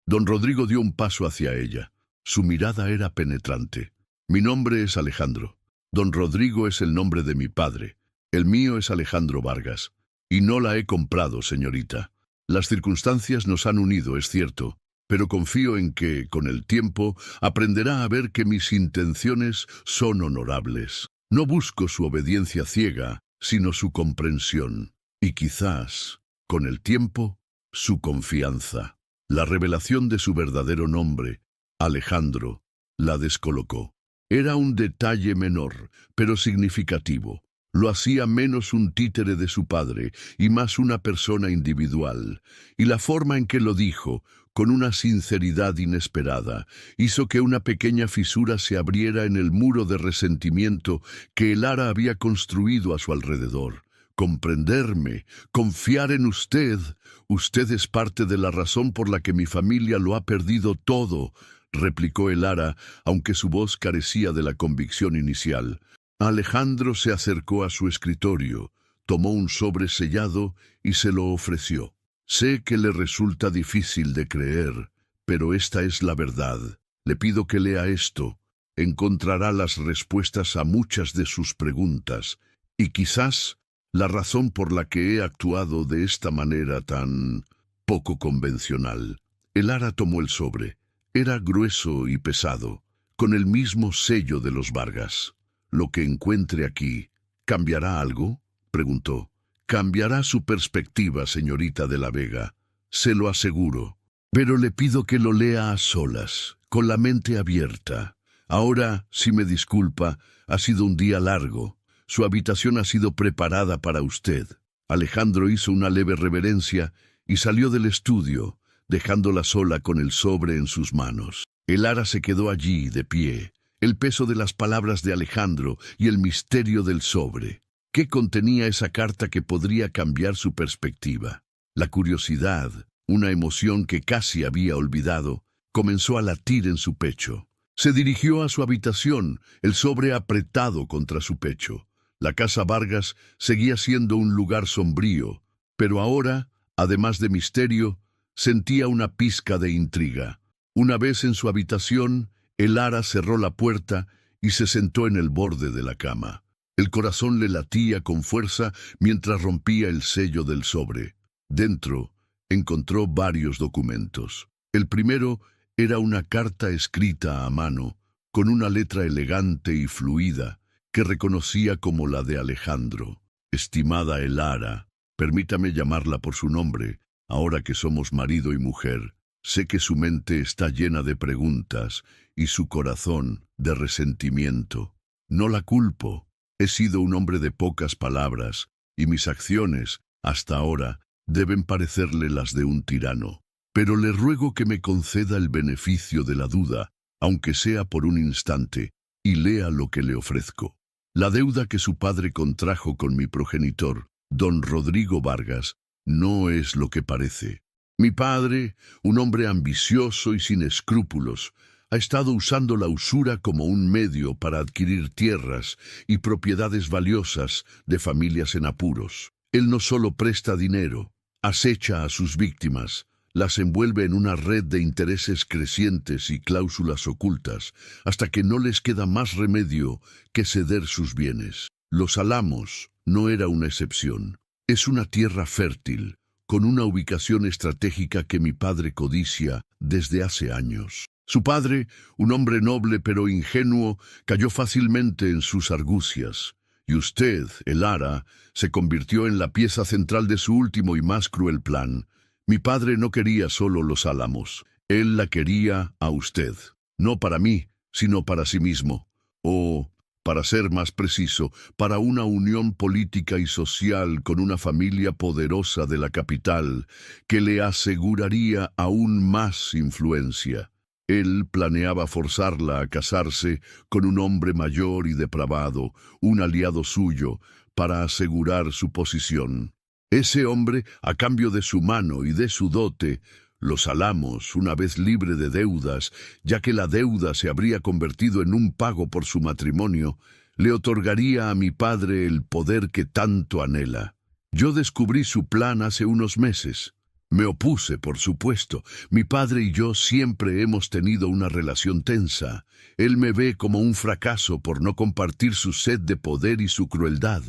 Don Rodrigo dio un paso hacia ella. Su mirada era penetrante. Mi nombre es Alejandro. Don Rodrigo es el nombre de mi padre. El mío es Alejandro Vargas. Y no la he comprado, señorita. Las circunstancias nos han unido, es cierto, pero confío en que, con el tiempo, aprenderá a ver que mis intenciones son honorables. No busco su obediencia ciega, sino su comprensión. Y quizás, con el tiempo, su confianza. La revelación de su verdadero nombre, Alejandro, la descolocó. Era un detalle menor, pero significativo. Lo hacía menos un títere de su padre y más una persona individual. Y la forma en que lo dijo, con una sinceridad inesperada, hizo que una pequeña fisura se abriera en el muro de resentimiento que el Ara había construido a su alrededor. Comprenderme, confiar en usted. Usted es parte de la razón por la que mi familia lo ha perdido todo, replicó el Ara, aunque su voz carecía de la convicción inicial. Alejandro se acercó a su escritorio, tomó un sobre sellado y se lo ofreció. Sé que le resulta difícil de creer, pero esta es la verdad. Le pido que lea esto. Encontrará las respuestas a muchas de sus preguntas, y quizás la razón por la que he actuado de esta manera tan poco convencional. El Ara tomó el sobre. Era grueso y pesado, con el mismo sello de los Vargas. ¿Lo que encuentre aquí cambiará algo?, preguntó. Cambiará su perspectiva, señorita de la Vega, se lo aseguro. Pero le pido que lo lea a solas, con la mente abierta. Ahora, si me disculpa, ha sido un día largo. Su habitación ha sido preparada para usted. Alejandro hizo una leve reverencia y salió del estudio, dejándola sola con el sobre en sus manos. El Ara se quedó allí, de pie, el peso de las palabras de Alejandro y el misterio del sobre. ¿Qué contenía esa carta que podría cambiar su perspectiva? La curiosidad, una emoción que casi había olvidado, comenzó a latir en su pecho. Se dirigió a su habitación, el sobre apretado contra su pecho. La casa Vargas seguía siendo un lugar sombrío, pero ahora, además de misterio, sentía una pizca de intriga. Una vez en su habitación, el Ara cerró la puerta y se sentó en el borde de la cama. El corazón le latía con fuerza mientras rompía el sello del sobre. Dentro, encontró varios documentos. El primero era una carta escrita a mano, con una letra elegante y fluida, que reconocía como la de Alejandro. Estimada el Ara, permítame llamarla por su nombre, ahora que somos marido y mujer. Sé que su mente está llena de preguntas y su corazón de resentimiento. No la culpo. He sido un hombre de pocas palabras y mis acciones, hasta ahora, deben parecerle las de un tirano. Pero le ruego que me conceda el beneficio de la duda, aunque sea por un instante, y lea lo que le ofrezco. La deuda que su padre contrajo con mi progenitor, don Rodrigo Vargas, no es lo que parece. Mi padre, un hombre ambicioso y sin escrúpulos, ha estado usando la usura como un medio para adquirir tierras y propiedades valiosas de familias en apuros. Él no solo presta dinero, acecha a sus víctimas, las envuelve en una red de intereses crecientes y cláusulas ocultas, hasta que no les queda más remedio que ceder sus bienes. Los Álamos no era una excepción. Es una tierra fértil, con una ubicación estratégica que mi padre codicia desde hace años. Su padre, un hombre noble pero ingenuo, cayó fácilmente en sus argucias, y usted, el Ara, se convirtió en la pieza central de su último y más cruel plan. Mi padre no quería solo los Álamos, él la quería a usted, no para mí, sino para sí mismo, o, para ser más preciso, para una unión política y social con una familia poderosa de la capital que le aseguraría aún más influencia. Él planeaba forzarla a casarse con un hombre mayor y depravado, un aliado suyo, para asegurar su posición. Ese hombre, a cambio de su mano y de su dote, los Álamos, una vez libre de deudas, ya que la deuda se habría convertido en un pago por su matrimonio, le otorgaría a mi padre el poder que tanto anhela. Yo descubrí su plan hace unos meses. Me opuse, por supuesto. Mi padre y yo siempre hemos tenido una relación tensa. Él me ve como un fracaso por no compartir su sed de poder y su crueldad.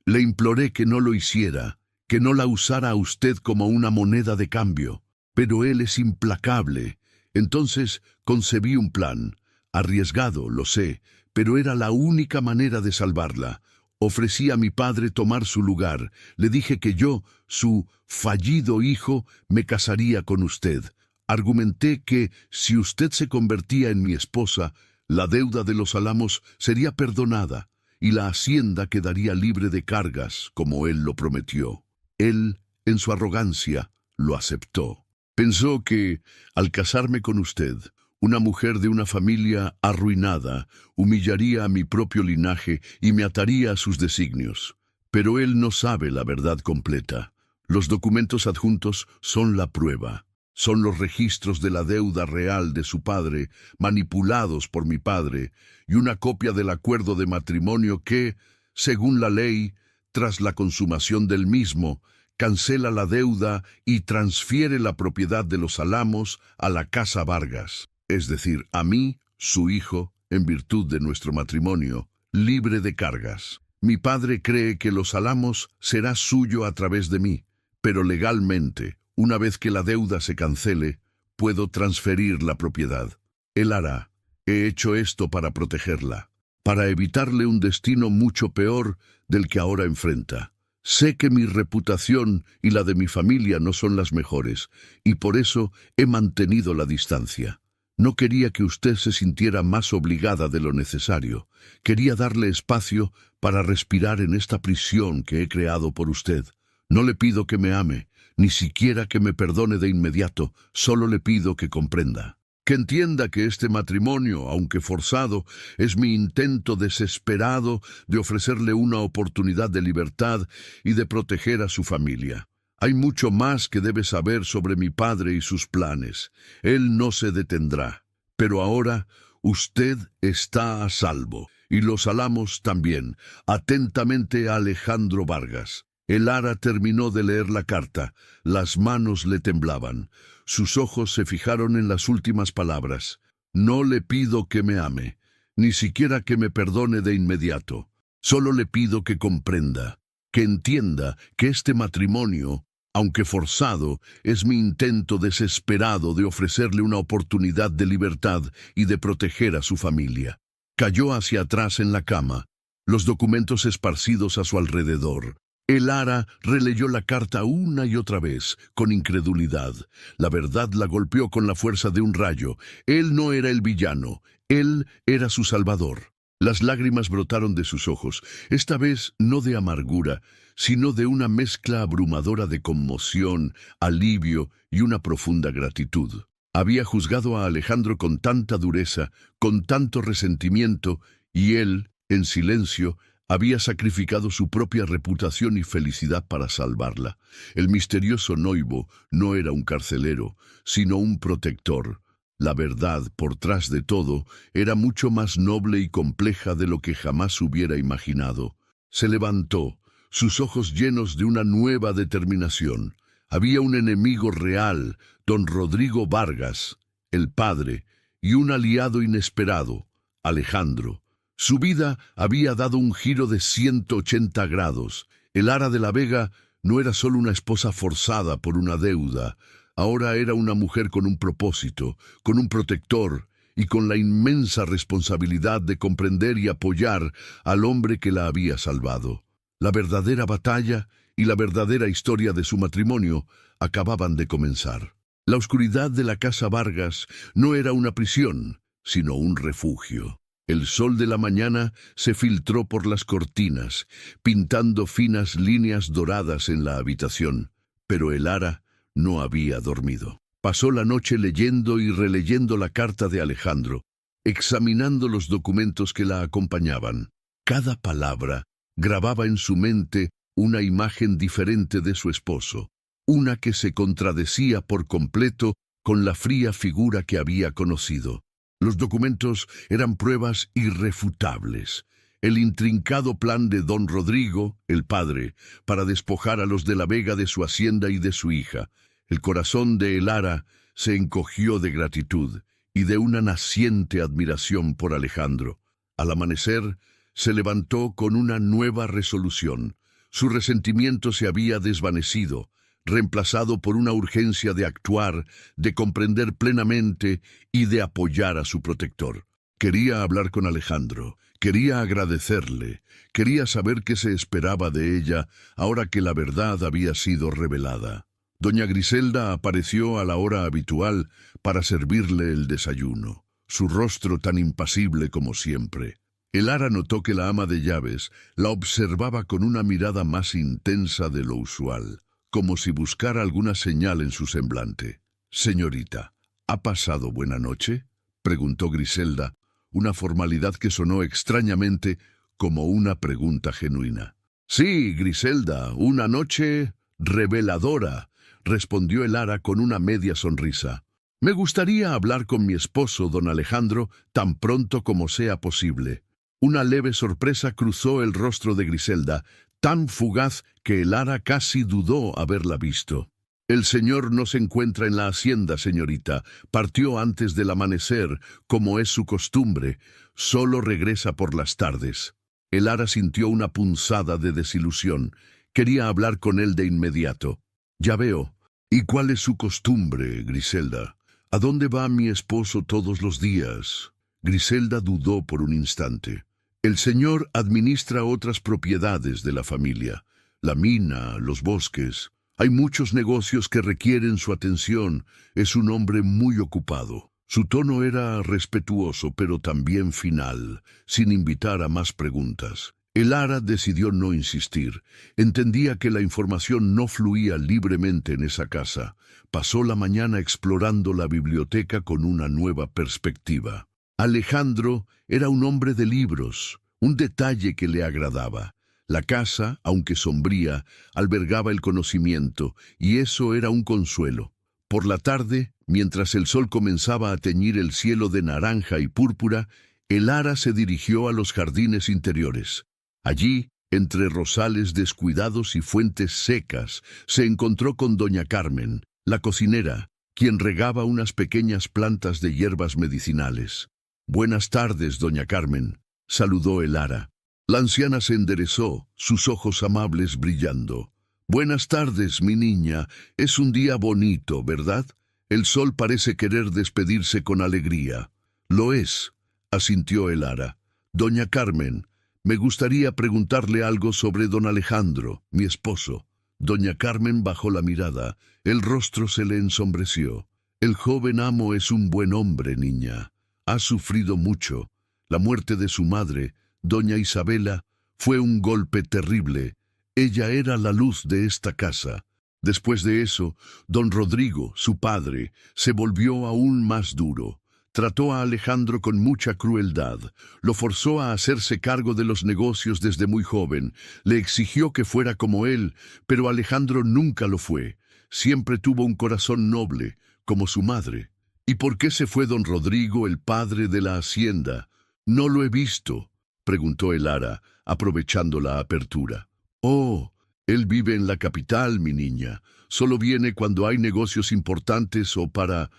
Le imploré que no lo hiciera, que no la usara a usted como una moneda de cambio. Pero él es implacable. Entonces concebí un plan. Arriesgado, lo sé, pero era la única manera de salvarla. Ofrecí a mi padre tomar su lugar. Le dije que yo, su fallido hijo, me casaría con usted. Argumenté que, si usted se convertía en mi esposa, la deuda de los Álamos sería perdonada y la hacienda quedaría libre de cargas, como él lo prometió. Él, en su arrogancia, lo aceptó. Pensó que, al casarme con usted, una mujer de una familia arruinada humillaría a mi propio linaje y me ataría a sus designios. Pero él no sabe la verdad completa. Los documentos adjuntos son la prueba. Son los registros de la deuda real de su padre, manipulados por mi padre, y una copia del acuerdo de matrimonio que, según la ley, tras la consumación del mismo, cancela la deuda y transfiere la propiedad de los Álamos a la Casa Vargas, es decir, a mí, su hijo, en virtud de nuestro matrimonio, libre de cargas. Mi padre cree que los Álamos será suyo a través de mí, pero legalmente, una vez que la deuda se cancele, puedo transferir la propiedad. Él hará. He hecho esto para protegerla, para evitarle un destino mucho peor del que ahora enfrenta. Sé que mi reputación y la de mi familia no son las mejores, y por eso he mantenido la distancia. No quería que usted se sintiera más obligada de lo necesario. Quería darle espacio para respirar en esta prisión que he creado por usted. No le pido que me ame, ni siquiera que me perdone de inmediato, solo le pido que comprenda. Que entienda que este matrimonio, aunque forzado, es mi intento desesperado de ofrecerle una oportunidad de libertad y de proteger a su familia. Hay mucho más que debe saber sobre mi padre y sus planes. Él no se detendrá. Pero ahora usted está a salvo, y los Álamos también. Atentamente a Alejandro Vargas. El Ara terminó de leer la carta. Las manos le temblaban. Sus ojos se fijaron en las últimas palabras. No le pido que me ame, ni siquiera que me perdone de inmediato. Solo le pido que comprenda, que entienda que este matrimonio, aunque forzado, es mi intento desesperado de ofrecerle una oportunidad de libertad y de proteger a su familia. Cayó hacia atrás en la cama, los documentos esparcidos a su alrededor. El Ara releyó la carta una y otra vez, con incredulidad. La verdad la golpeó con la fuerza de un rayo. Él no era el villano, él era su salvador. Las lágrimas brotaron de sus ojos, esta vez no de amargura, sino de una mezcla abrumadora de conmoción, alivio y una profunda gratitud. Había juzgado a Alejandro con tanta dureza, con tanto resentimiento, y él, en silencio, Había sacrificado su propia reputación y felicidad para salvarla. El misterioso Noivo no era un carcelero, sino un protector. La verdad, por tras de todo, era mucho más noble y compleja de lo que jamás hubiera imaginado. Se levantó, sus ojos llenos de una nueva determinación. Había un enemigo real, don Rodrigo Vargas, el padre, y un aliado inesperado, Alejandro. Su vida había dado un giro de 180 grados. El Ara de la Vega no era solo una esposa forzada por una deuda, ahora era una mujer con un propósito, con un protector y con la inmensa responsabilidad de comprender y apoyar al hombre que la había salvado. La verdadera batalla y la verdadera historia de su matrimonio acababan de comenzar. La oscuridad de la casa Vargas no era una prisión, sino un refugio. El sol de la mañana se filtró por las cortinas, pintando finas líneas doradas en la habitación, pero el Ara no había dormido. Pasó la noche leyendo y releyendo la carta de Alejandro, examinando los documentos que la acompañaban. Cada palabra grababa en su mente una imagen diferente de su esposo, una que se contradecía por completo con la fría figura que había conocido. Los documentos eran pruebas irrefutables. El intrincado plan de don Rodrigo, el padre, para despojar a los de la Vega de su hacienda y de su hija. El corazón de el Ara se encogió de gratitud y de una naciente admiración por Alejandro. Al amanecer, se levantó con una nueva resolución. Su resentimiento se había desvanecido, reemplazado por una urgencia de actuar, de comprender plenamente y de apoyar a su protector. Quería hablar con Alejandro, quería agradecerle, quería saber qué se esperaba de ella ahora que la verdad había sido revelada. Doña Griselda apareció a la hora habitual para servirle el desayuno, su rostro tan impasible como siempre. El Ara notó que la ama de llaves la observaba con una mirada más intensa de lo usual, como si buscara alguna señal en su semblante. «Señorita, ¿ha pasado buena noche?», preguntó Griselda, una formalidad que sonó extrañamente como una pregunta genuina. «Sí, Griselda, una noche reveladora», respondió el Ara con una media sonrisa. «Me gustaría hablar con mi esposo, don Alejandro, tan pronto como sea posible». Una leve sorpresa cruzó el rostro de Griselda, tan fugaz que el Ara casi dudó haberla visto. «El señor no se encuentra en la hacienda, señorita. Partió antes del amanecer, como es su costumbre. Solo regresa por las tardes». El Ara sintió una punzada de desilusión. Quería hablar con él de inmediato. «Ya veo. ¿Y cuál es su costumbre, Griselda? ¿A dónde va mi esposo todos los días?» Griselda dudó por un instante. «El señor administra otras propiedades de la familia, la mina, los bosques. Hay muchos negocios que requieren su atención. Es un hombre muy ocupado». Su tono era respetuoso, pero también final, sin invitar a más preguntas. El Ara decidió no insistir. Entendía que la información no fluía libremente en esa casa. Pasó la mañana explorando la biblioteca con una nueva perspectiva. Alejandro era un hombre de libros, un detalle que le agradaba. La casa, aunque sombría, albergaba el conocimiento, y eso era un consuelo. Por la tarde, mientras el sol comenzaba a teñir el cielo de naranja y púrpura, el Ara se dirigió a los jardines interiores. Allí, entre rosales descuidados y fuentes secas, se encontró con doña Carmen, la cocinera, quien regaba unas pequeñas plantas de hierbas medicinales. «Buenas tardes, doña Carmen», saludó el Ara. La anciana se enderezó, sus ojos amables brillando. «Buenas tardes, mi niña. Es un día bonito, ¿verdad? El sol parece querer despedirse con alegría». «Lo es», asintió el Ara. «Doña Carmen, me gustaría preguntarle algo sobre don Alejandro, mi esposo». Doña Carmen bajó la mirada. El rostro se le ensombreció. «El joven amo es un buen hombre, niña. Ha sufrido mucho. La muerte de su madre, doña Isabela, fue un golpe terrible. Ella era la luz de esta casa. Después de eso, don Rodrigo, su padre, se volvió aún más duro. Trató a Alejandro con mucha crueldad, lo forzó a hacerse cargo de los negocios desde muy joven, le exigió que fuera como él, pero Alejandro nunca lo fue. Siempre tuvo un corazón noble, como su madre. ¿Y por qué se fue don Rodrigo, el padre de la hacienda? No lo he visto, preguntó Elara, aprovechando la apertura. Oh, él vive en la capital, mi niña. Solo viene cuando hay negocios importantes o para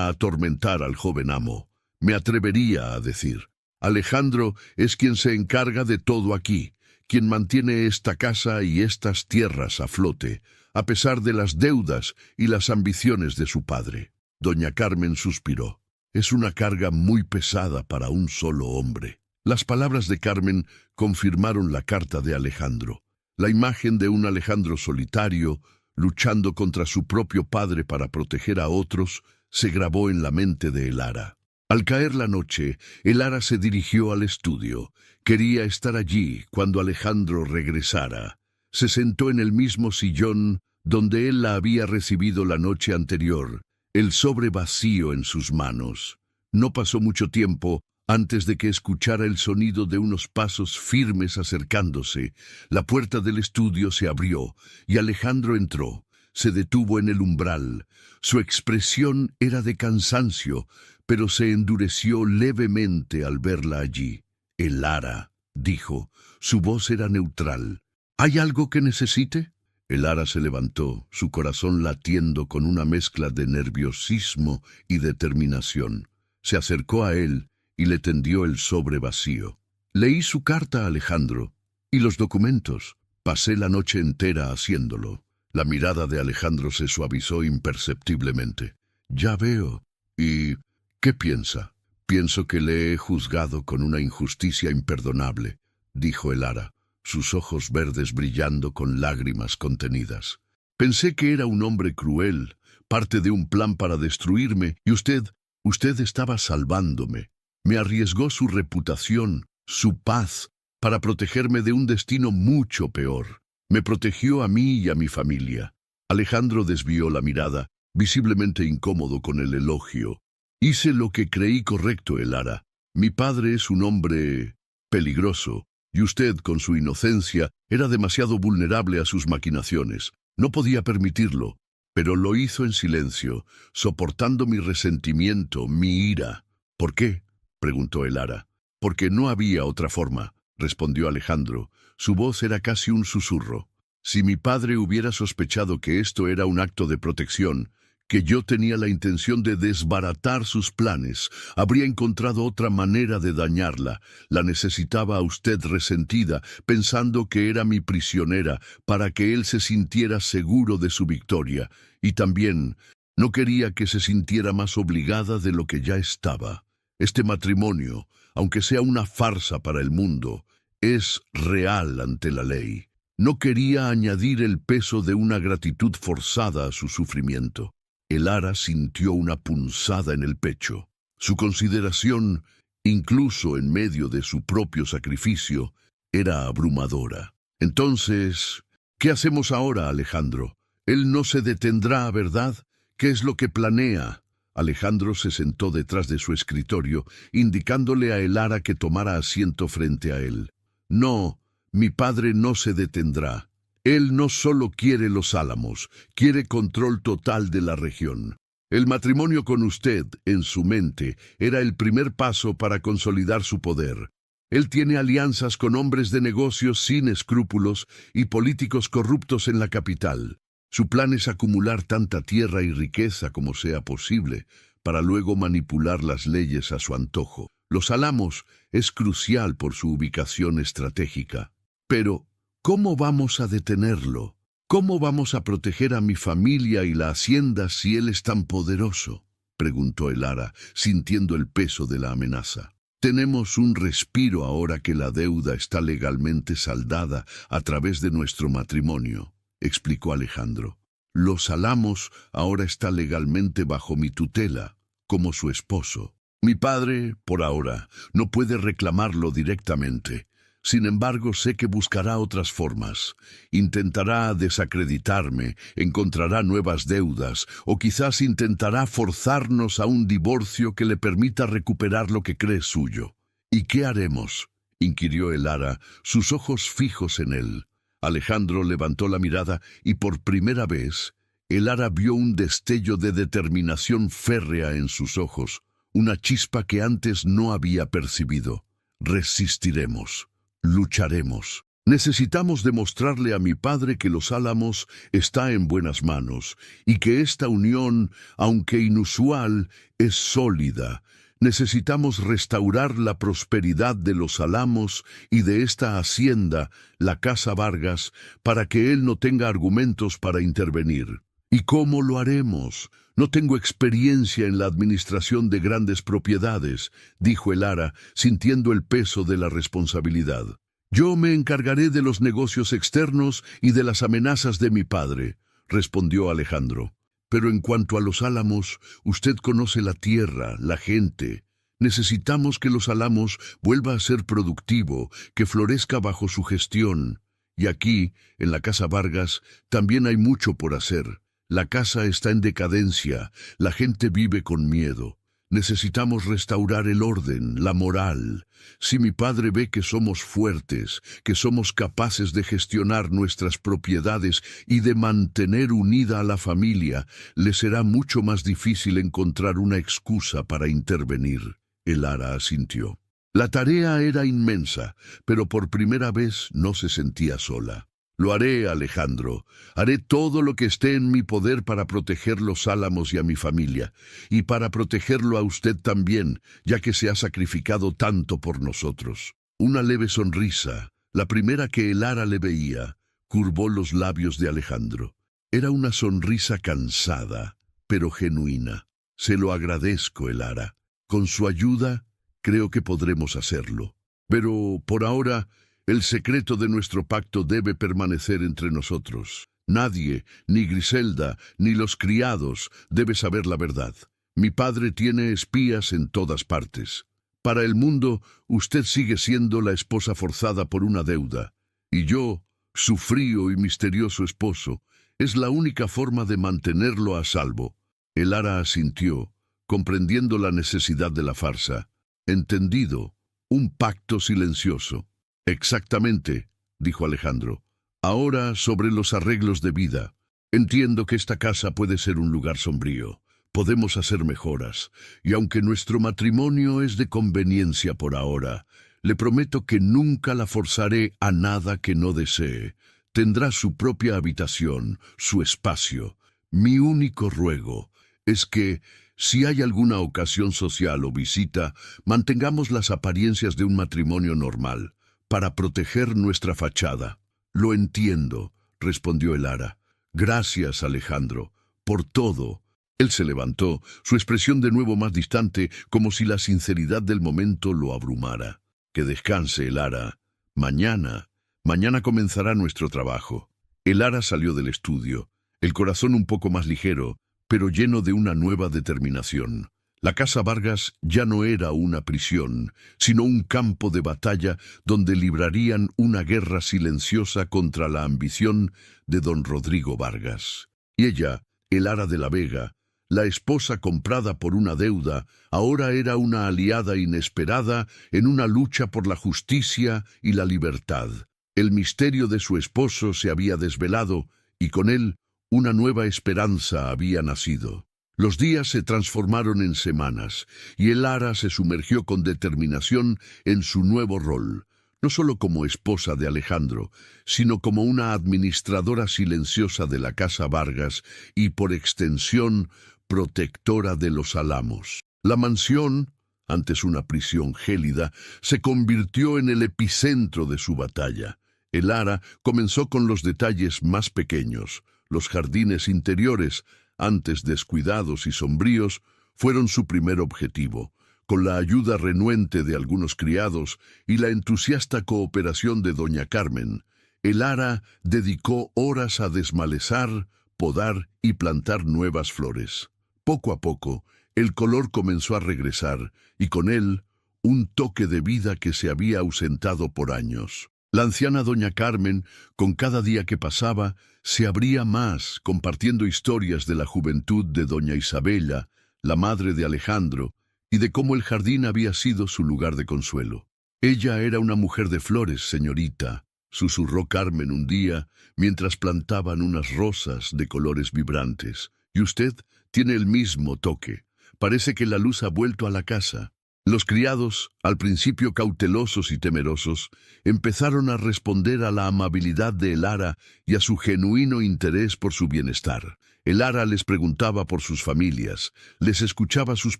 atormentar al joven amo. Me atrevería a decir. Alejandro es quien se encarga de todo aquí, quien mantiene esta casa y estas tierras a flote, a pesar de las deudas y las ambiciones de su padre. Doña Carmen suspiró. Es una carga muy pesada para un solo hombre. Las palabras de Carmen confirmaron la carta de Alejandro. La imagen de un Alejandro solitario, luchando contra su propio padre para proteger a otros, se grabó en la mente de Elara. Al caer la noche, Elara se dirigió al estudio. Quería estar allí cuando Alejandro regresara. Se sentó en el mismo sillón donde él la había recibido la noche anterior, el sobre vacío en sus manos. No pasó mucho tiempo antes de que escuchara el sonido de unos pasos firmes acercándose. La puerta del estudio se abrió y Alejandro entró. Se detuvo en el umbral. Su expresión era de cansancio, pero se endureció levemente al verla allí. Elara, dijo. Su voz era neutral. ¿Hay algo que necesite? Elara se levantó, su corazón latiendo con una mezcla de nerviosismo y determinación. Se acercó a él y le tendió el sobre vacío. Leí su carta, Alejandro, y los documentos. Pasé la noche entera haciéndolo. La mirada de Alejandro se suavizó imperceptiblemente. Ya veo. ¿Y qué piensa? Pienso que le he juzgado con una injusticia imperdonable, dijo Elara, sus ojos verdes brillando con lágrimas contenidas. Pensé que era un hombre cruel, parte de un plan para destruirme, y usted estaba salvándome. Me arriesgó su reputación, su paz, para protegerme de un destino mucho peor. Me protegió a mí y a mi familia. Alejandro desvió la mirada, visiblemente incómodo con el elogio. Hice lo que creí correcto, Elara. Mi padre es un hombre peligroso, y usted, con su inocencia, era demasiado vulnerable a sus maquinaciones. No podía permitirlo, pero lo hizo en silencio, soportando mi resentimiento, mi ira. ¿Por qué?, preguntó Elara. Porque no había otra forma, respondió Alejandro. Su voz era casi un susurro. Si mi padre hubiera sospechado que esto era un acto de protección, que yo tenía la intención de desbaratar sus planes, habría encontrado otra manera de dañarla. La necesitaba a usted resentida, pensando que era mi prisionera, para que él se sintiera seguro de su victoria. Y también no quería que se sintiera más obligada de lo que ya estaba. Este matrimonio, aunque sea una farsa para el mundo, es real ante la ley. No quería añadir el peso de una gratitud forzada a su sufrimiento. Elara sintió una punzada en el pecho. Su consideración, incluso en medio de su propio sacrificio, era abrumadora. Entonces, ¿qué hacemos ahora, Alejandro? Él no se detendrá, ¿verdad? ¿Qué es lo que planea? Alejandro se sentó detrás de su escritorio, indicándole a Elara que tomara asiento frente a él. No, mi padre no se detendrá. Él no solo quiere los Álamos, quiere control total de la región. El matrimonio con usted, en su mente, era el primer paso para consolidar su poder. Él tiene alianzas con hombres de negocios sin escrúpulos y políticos corruptos en la capital. Su plan es acumular tanta tierra y riqueza como sea posible, para luego manipular las leyes a su antojo. Los Álamos es crucial por su ubicación estratégica. Pero, ¿cómo vamos a detenerlo? ¿Cómo vamos a proteger a mi familia y la hacienda si él es tan poderoso?, preguntó Elara, sintiendo el peso de la amenaza. Tenemos un respiro ahora que la deuda está legalmente saldada a través de nuestro matrimonio, explicó Alejandro. Los Álamos ahora está legalmente bajo mi tutela, como su esposo. Mi padre, por ahora, no puede reclamarlo directamente. Sin embargo, sé que buscará otras formas. Intentará desacreditarme, encontrará nuevas deudas, o quizás intentará forzarnos a un divorcio que le permita recuperar lo que cree suyo. ¿Y qué haremos?, inquirió Elara, sus ojos fijos en él. Alejandro levantó la mirada y por primera vez, Elara vio un destello de determinación férrea en sus ojos, una chispa que antes no había percibido. Resistiremos. Lucharemos. Necesitamos demostrarle a mi padre que Los Álamos está en buenas manos y que esta unión, aunque inusual, es sólida. Necesitamos restaurar la prosperidad de Los Álamos y de esta hacienda, la Casa Vargas, para que él no tenga argumentos para intervenir. ¿Y cómo lo haremos? No tengo experiencia en la administración de grandes propiedades, dijo Elara, sintiendo el peso de la responsabilidad. Yo me encargaré de los negocios externos y de las amenazas de mi padre, respondió Alejandro. Pero en cuanto a Los Álamos, usted conoce la tierra, la gente. Necesitamos que Los Álamos vuelva a ser productivo, que florezca bajo su gestión. Y aquí, en la Casa Vargas, también hay mucho por hacer. La casa está en decadencia, la gente vive con miedo. Necesitamos restaurar el orden, la moral. Si mi padre ve que somos fuertes, que somos capaces de gestionar nuestras propiedades y de mantener unida a la familia, le será mucho más difícil encontrar una excusa para intervenir. Elara asintió. La tarea era inmensa, pero por primera vez no se sentía sola. Lo haré, Alejandro. Haré todo lo que esté en mi poder para proteger Los Álamos y a mi familia, y para protegerlo a usted también, ya que se ha sacrificado tanto por nosotros. Una leve sonrisa, la primera que Elara le veía, curvó los labios de Alejandro. Era una sonrisa cansada, pero genuina. Se lo agradezco, Elara. Con su ayuda, creo que podremos hacerlo. Pero, por ahora, el secreto de nuestro pacto debe permanecer entre nosotros. Nadie, ni Griselda, ni los criados, debe saber la verdad. Mi padre tiene espías en todas partes. Para el mundo, usted sigue siendo la esposa forzada por una deuda. Y yo, su frío y misterioso esposo, es la única forma de mantenerlo a salvo. Elara asintió, comprendiendo la necesidad de la farsa. Entendido, un pacto silencioso. Exactamente, dijo Alejandro. Ahora sobre los arreglos de vida. Entiendo que esta casa puede ser un lugar sombrío. Podemos hacer mejoras. Y aunque nuestro matrimonio es de conveniencia por ahora, le prometo que nunca la forzaré a nada que no desee. Tendrá su propia habitación, su espacio. Mi único ruego es que, si hay alguna ocasión social o visita, mantengamos las apariencias de un matrimonio normal, para proteger nuestra fachada. Lo entiendo, respondió Elara. Gracias, Alejandro, por todo. Él se levantó, su expresión de nuevo más distante, como si la sinceridad del momento lo abrumara. Que descanse, Elara. Mañana comenzará nuestro trabajo. Elara salió del estudio, el corazón un poco más ligero, pero lleno de una nueva determinación. La Casa Vargas ya no era una prisión, sino un campo de batalla donde librarían una guerra silenciosa contra la ambición de don Rodrigo Vargas. Y ella, Elara de la Vega, la esposa comprada por una deuda, ahora era una aliada inesperada en una lucha por la justicia y la libertad. El misterio de su esposo se había desvelado y con él una nueva esperanza había nacido. Los días se transformaron en semanas, y Elara se sumergió con determinación en su nuevo rol, no solo como esposa de Alejandro, sino como una administradora silenciosa de la Casa Vargas y, por extensión, protectora de Los Álamos. La mansión, antes una prisión gélida, se convirtió en el epicentro de su batalla. Elara comenzó con los detalles más pequeños. Los jardines interiores, antes descuidados y sombríos, fueron su primer objetivo. Con la ayuda renuente de algunos criados y la entusiasta cooperación de doña Carmen, Elara dedicó horas a desmalezar, podar y plantar nuevas flores. Poco a poco, el color comenzó a regresar y con él un toque de vida que se había ausentado por años. La anciana doña Carmen, con cada día que pasaba, se abría más, compartiendo historias de la juventud de doña Isabela, la madre de Alejandro, y de cómo el jardín había sido su lugar de consuelo. «Ella era una mujer de flores, señorita», susurró Carmen un día, mientras plantaban unas rosas de colores vibrantes. «Y usted tiene el mismo toque. Parece que la luz ha vuelto a la casa». Los criados, al principio cautelosos y temerosos, empezaron a responder a la amabilidad de Elara y a su genuino interés por su bienestar. Elara les preguntaba por sus familias, les escuchaba sus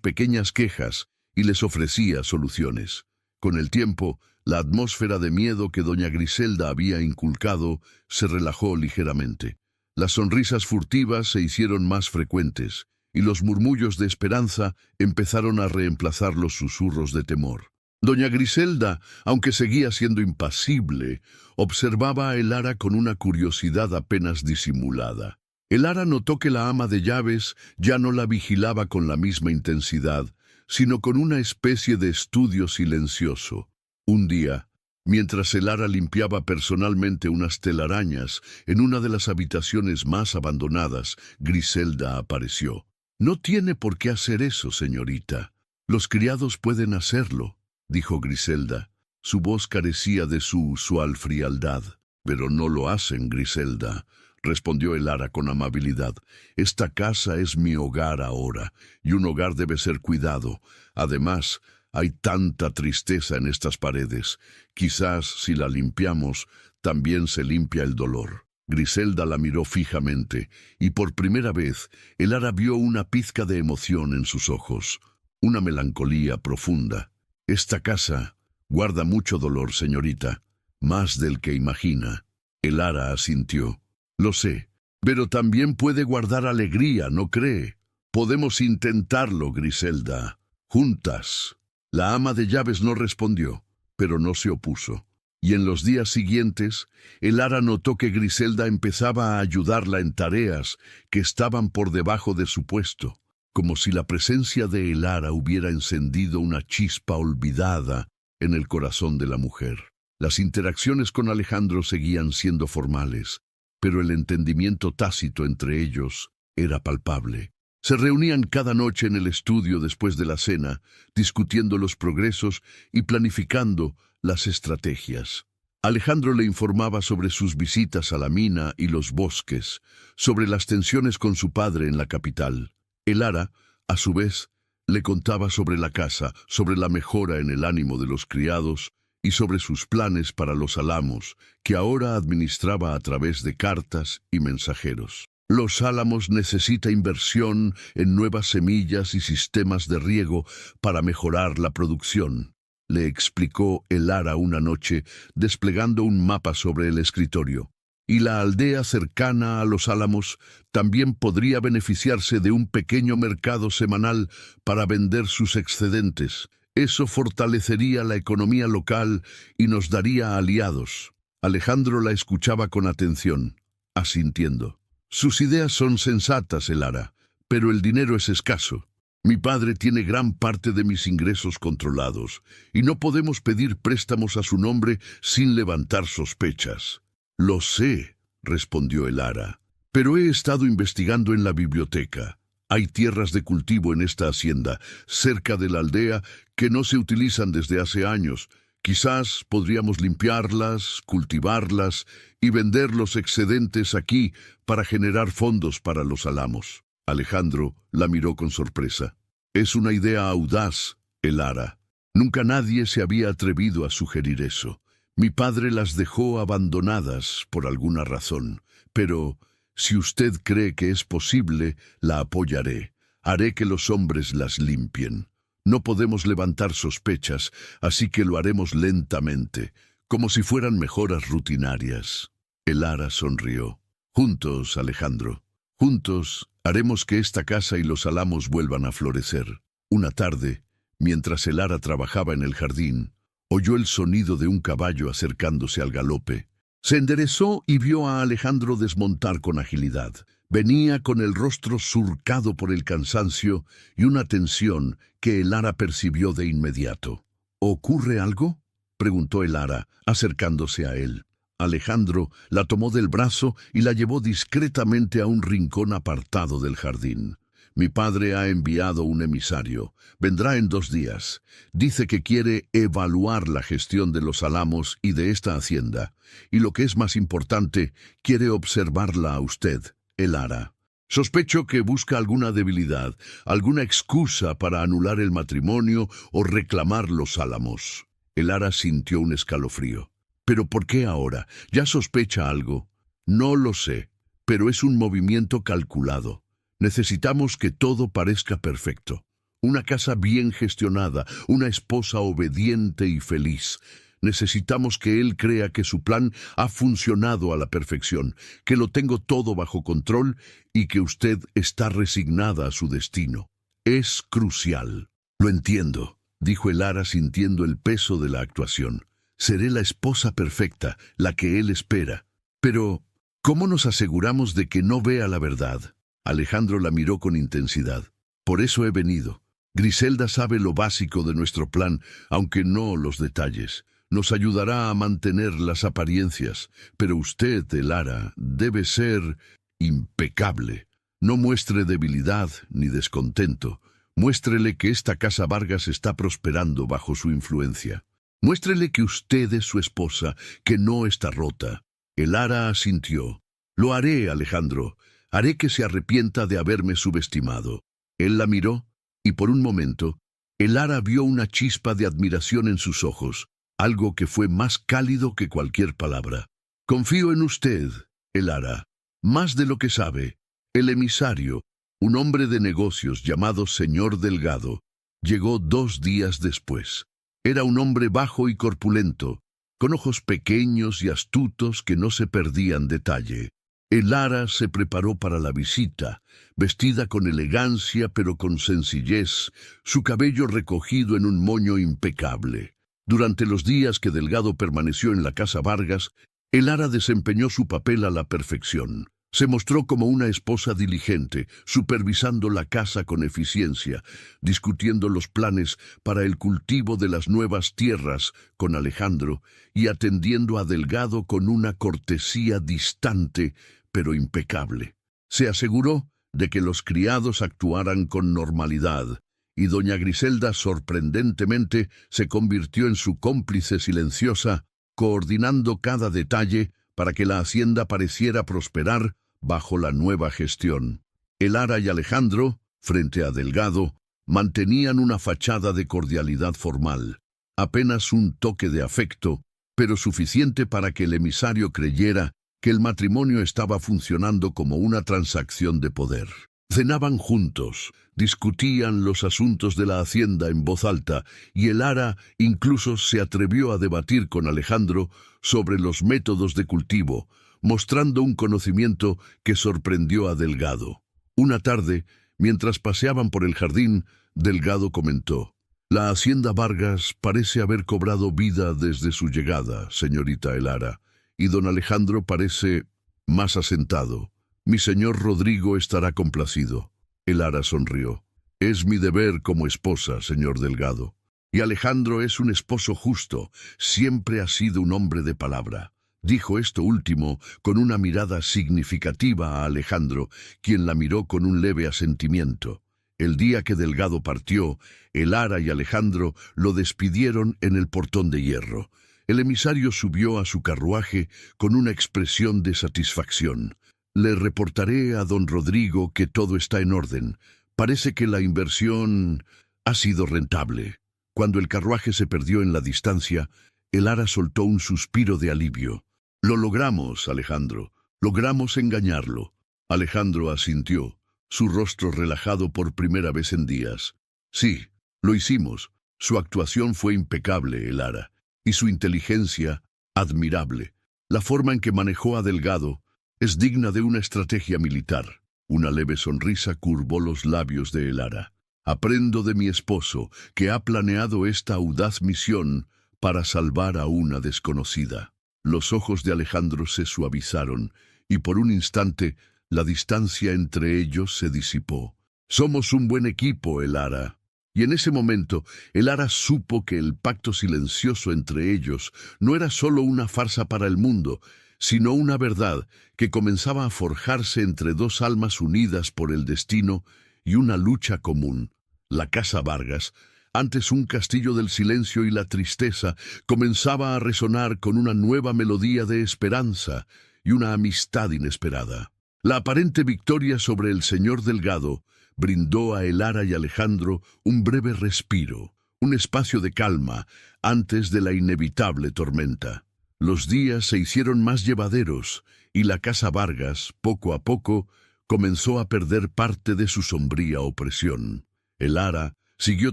pequeñas quejas y les ofrecía soluciones. Con el tiempo, la atmósfera de miedo que doña Griselda había inculcado se relajó ligeramente. Las sonrisas furtivas se hicieron más frecuentes, y los murmullos de esperanza empezaron a reemplazar los susurros de temor. Doña Griselda, aunque seguía siendo impasible, observaba a Elara con una curiosidad apenas disimulada. Elara notó que la ama de llaves ya no la vigilaba con la misma intensidad, sino con una especie de estudio silencioso. Un día, mientras Elara limpiaba personalmente unas telarañas en una de las habitaciones más abandonadas, Griselda apareció. «No tiene por qué hacer eso, señorita. Los criados pueden hacerlo», dijo Griselda. Su voz carecía de su usual frialdad. «Pero no lo hacen, Griselda», respondió Elara con amabilidad. «Esta casa es mi hogar ahora, y un hogar debe ser cuidado. Además, hay tanta tristeza en estas paredes. Quizás, si la limpiamos, también se limpia el dolor». Griselda la miró fijamente, y por primera vez Elara vio una pizca de emoción en sus ojos, una melancolía profunda. «Esta casa guarda mucho dolor, señorita, más del que imagina». Elara asintió. «Lo sé, pero también puede guardar alegría, ¿no cree? Podemos intentarlo, Griselda, juntas». La ama de llaves no respondió, pero no se opuso. Y en los días siguientes, Elara notó que Griselda empezaba a ayudarla en tareas que estaban por debajo de su puesto, como si la presencia de Elara hubiera encendido una chispa olvidada en el corazón de la mujer. Las interacciones con Alejandro seguían siendo formales, pero el entendimiento tácito entre ellos era palpable. Se reunían cada noche en el estudio después de la cena, discutiendo los progresos y planificando las estrategias. Alejandro le informaba sobre sus visitas a la mina y los bosques, sobre las tensiones con su padre en la capital. Elara, a su vez, le contaba sobre la casa, sobre la mejora en el ánimo de los criados y sobre sus planes para los álamos, que ahora administraba a través de cartas y mensajeros. «Los Álamos necesita inversión en nuevas semillas y sistemas de riego para mejorar la producción», le explicó Elara una noche, desplegando un mapa sobre el escritorio. «Y la aldea cercana a Los Álamos también podría beneficiarse de un pequeño mercado semanal para vender sus excedentes. Eso fortalecería la economía local y nos daría aliados». Alejandro la escuchaba con atención, asintiendo. «Sus ideas son sensatas, Elara, pero el dinero es escaso. Mi padre tiene gran parte de mis ingresos controlados, y no podemos pedir préstamos a su nombre sin levantar sospechas». «Lo sé», respondió Elara, «pero he estado investigando en la biblioteca. Hay tierras de cultivo en esta hacienda, cerca de la aldea, que no se utilizan desde hace años. Quizás podríamos limpiarlas, cultivarlas y vender los excedentes aquí para generar fondos para los álamos». Alejandro la miró con sorpresa. «Es una idea audaz, Elara. Nunca nadie se había atrevido a sugerir eso. Mi padre las dejó abandonadas por alguna razón, pero si usted cree que es posible, la apoyaré. Haré que los hombres las limpien. No podemos levantar sospechas, así que lo haremos lentamente, como si fueran mejoras rutinarias». Elara sonrió. «Juntos, Alejandro, juntos haremos que esta casa y los álamos vuelvan a florecer». Una tarde, mientras Elara trabajaba en el jardín, oyó el sonido de un caballo acercándose al galope. Se enderezó y vio a Alejandro desmontar con agilidad. Venía con el rostro surcado por el cansancio y una tensión que Elara percibió de inmediato. ¿Ocurre algo?, preguntó Elara, acercándose a él. Alejandro la tomó del brazo y la llevó discretamente a un rincón apartado del jardín. Mi padre ha enviado un emisario. Vendrá en 2 días. Dice que quiere evaluar la gestión de los álamos y de esta hacienda. Y lo que es más importante, quiere observarla a usted, Elara. Sospecho que busca alguna debilidad, alguna excusa para anular el matrimonio o reclamar los álamos. Elara sintió un escalofrío. ¿Pero por qué ahora? ¿Ya sospecha algo? No lo sé, pero es un movimiento calculado. Necesitamos que todo parezca perfecto. Una casa bien gestionada, una esposa obediente y feliz. Necesitamos que él crea que su plan ha funcionado a la perfección, que lo tengo todo bajo control y que usted está resignada a su destino. Es crucial. Lo entiendo, dijo Elara sintiendo el peso de la actuación. Seré la esposa perfecta, la que él espera. Pero, ¿cómo nos aseguramos de que no vea la verdad? Alejandro la miró con intensidad. Por eso he venido. Griselda sabe lo básico de nuestro plan, aunque no los detalles. Nos ayudará a mantener las apariencias, pero usted, Elara, debe ser impecable. No muestre debilidad ni descontento. Muéstrele que esta casa Vargas está prosperando bajo su influencia. Muéstrele que usted es su esposa, que no está rota. Elara asintió. Lo haré, Alejandro. Haré que se arrepienta de haberme subestimado. Él la miró, y por un momento, Elara vio una chispa de admiración en sus ojos, algo que fue más cálido que cualquier palabra. Confío en usted, Elara, más de lo que sabe. El emisario, un hombre de negocios llamado señor Delgado, llegó 2 días después. Era un hombre bajo y corpulento, con ojos pequeños y astutos que no se perdían detalle. Elara se preparó para la visita, vestida con elegancia pero con sencillez, su cabello recogido en un moño impecable. Durante los días que Delgado permaneció en la casa Vargas, Elara desempeñó su papel a la perfección. Se mostró como una esposa diligente, supervisando la casa con eficiencia, discutiendo los planes para el cultivo de las nuevas tierras con Alejandro y atendiendo a Delgado con una cortesía distante pero impecable. Se aseguró de que los criados actuaran con normalidad, y doña Griselda sorprendentemente se convirtió en su cómplice silenciosa, coordinando cada detalle para que la hacienda pareciera prosperar bajo la nueva gestión. Elara y Alejandro, frente a Delgado, mantenían una fachada de cordialidad formal, apenas un toque de afecto, pero suficiente para que el emisario creyera que el matrimonio estaba funcionando como una transacción de poder. Cenaban juntos, discutían los asuntos de la hacienda en voz alta, y Elara incluso se atrevió a debatir con Alejandro sobre los métodos de cultivo, mostrando un conocimiento que sorprendió a Delgado. Una tarde, mientras paseaban por el jardín, Delgado comentó: «La hacienda Vargas parece haber cobrado vida desde su llegada, señorita Elara, y don Alejandro parece más asentado. Mi señor Rodrigo estará complacido». Elara sonrió. «Es mi deber como esposa, señor Delgado. Y Alejandro es un esposo justo, siempre ha sido un hombre de palabra». Dijo esto último con una mirada significativa a Alejandro, quien la miró con un leve asentimiento. El día que Delgado partió, Elara y Alejandro lo despidieron en el portón de hierro. El emisario subió a su carruaje con una expresión de satisfacción. «Le reportaré a don Rodrigo que todo está en orden. Parece que la inversión ha sido rentable». Cuando el carruaje se perdió en la distancia, Elara soltó un suspiro de alivio. «Lo logramos, Alejandro. Logramos engañarlo». Alejandro asintió, su rostro relajado por primera vez en días. «Sí, lo hicimos. Su actuación fue impecable, Elara, y su inteligencia admirable. La forma en que manejó a Delgado es digna de una estrategia militar». Una leve sonrisa curvó los labios de Elara. «Aprendo de mi esposo, que ha planeado esta audaz misión para salvar a una desconocida». Los ojos de Alejandro se suavizaron, y por un instante la distancia entre ellos se disipó. «Somos un buen equipo, Elara». Y en ese momento, Elara supo que el pacto silencioso entre ellos no era solo una farsa para el mundo, sino una verdad que comenzaba a forjarse entre dos almas unidas por el destino y una lucha común. La Casa Vargas, antes un castillo del silencio y la tristeza, comenzaba a resonar con una nueva melodía de esperanza y una amistad inesperada. La aparente victoria sobre el señor Delgado brindó a Elara y Alejandro un breve respiro, un espacio de calma antes de la inevitable tormenta. Los días se hicieron más llevaderos y la Casa Vargas, poco a poco, comenzó a perder parte de su sombría opresión. Elara siguió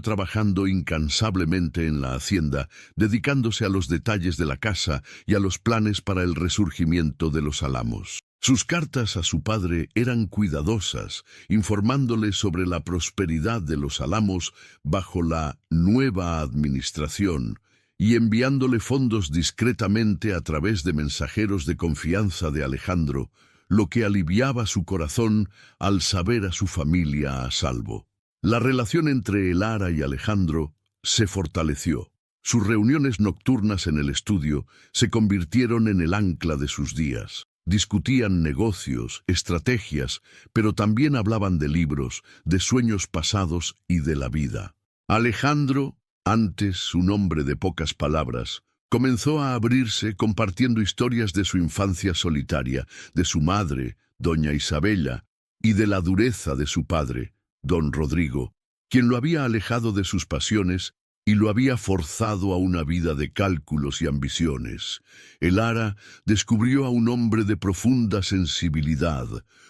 trabajando incansablemente en la hacienda, dedicándose a los detalles de la casa y a los planes para el resurgimiento de los álamos. Sus cartas a su padre eran cuidadosas, informándole sobre la prosperidad de los álamos bajo la nueva administración y enviándole fondos discretamente a través de mensajeros de confianza de Alejandro, lo que aliviaba su corazón al saber a su familia a salvo. La relación entre Elara y Alejandro se fortaleció. Sus reuniones nocturnas en el estudio se convirtieron en el ancla de sus días. Discutían negocios, estrategias, pero también hablaban de libros, de sueños pasados y de la vida. Alejandro, antes un hombre de pocas palabras, comenzó a abrirse compartiendo historias de su infancia solitaria, de su madre, doña Isabella, y de la dureza de su padre, don Rodrigo, quien lo había alejado de sus pasiones y lo había forzado a una vida de cálculos y ambiciones. Elara descubrió a un hombre de profunda sensibilidad,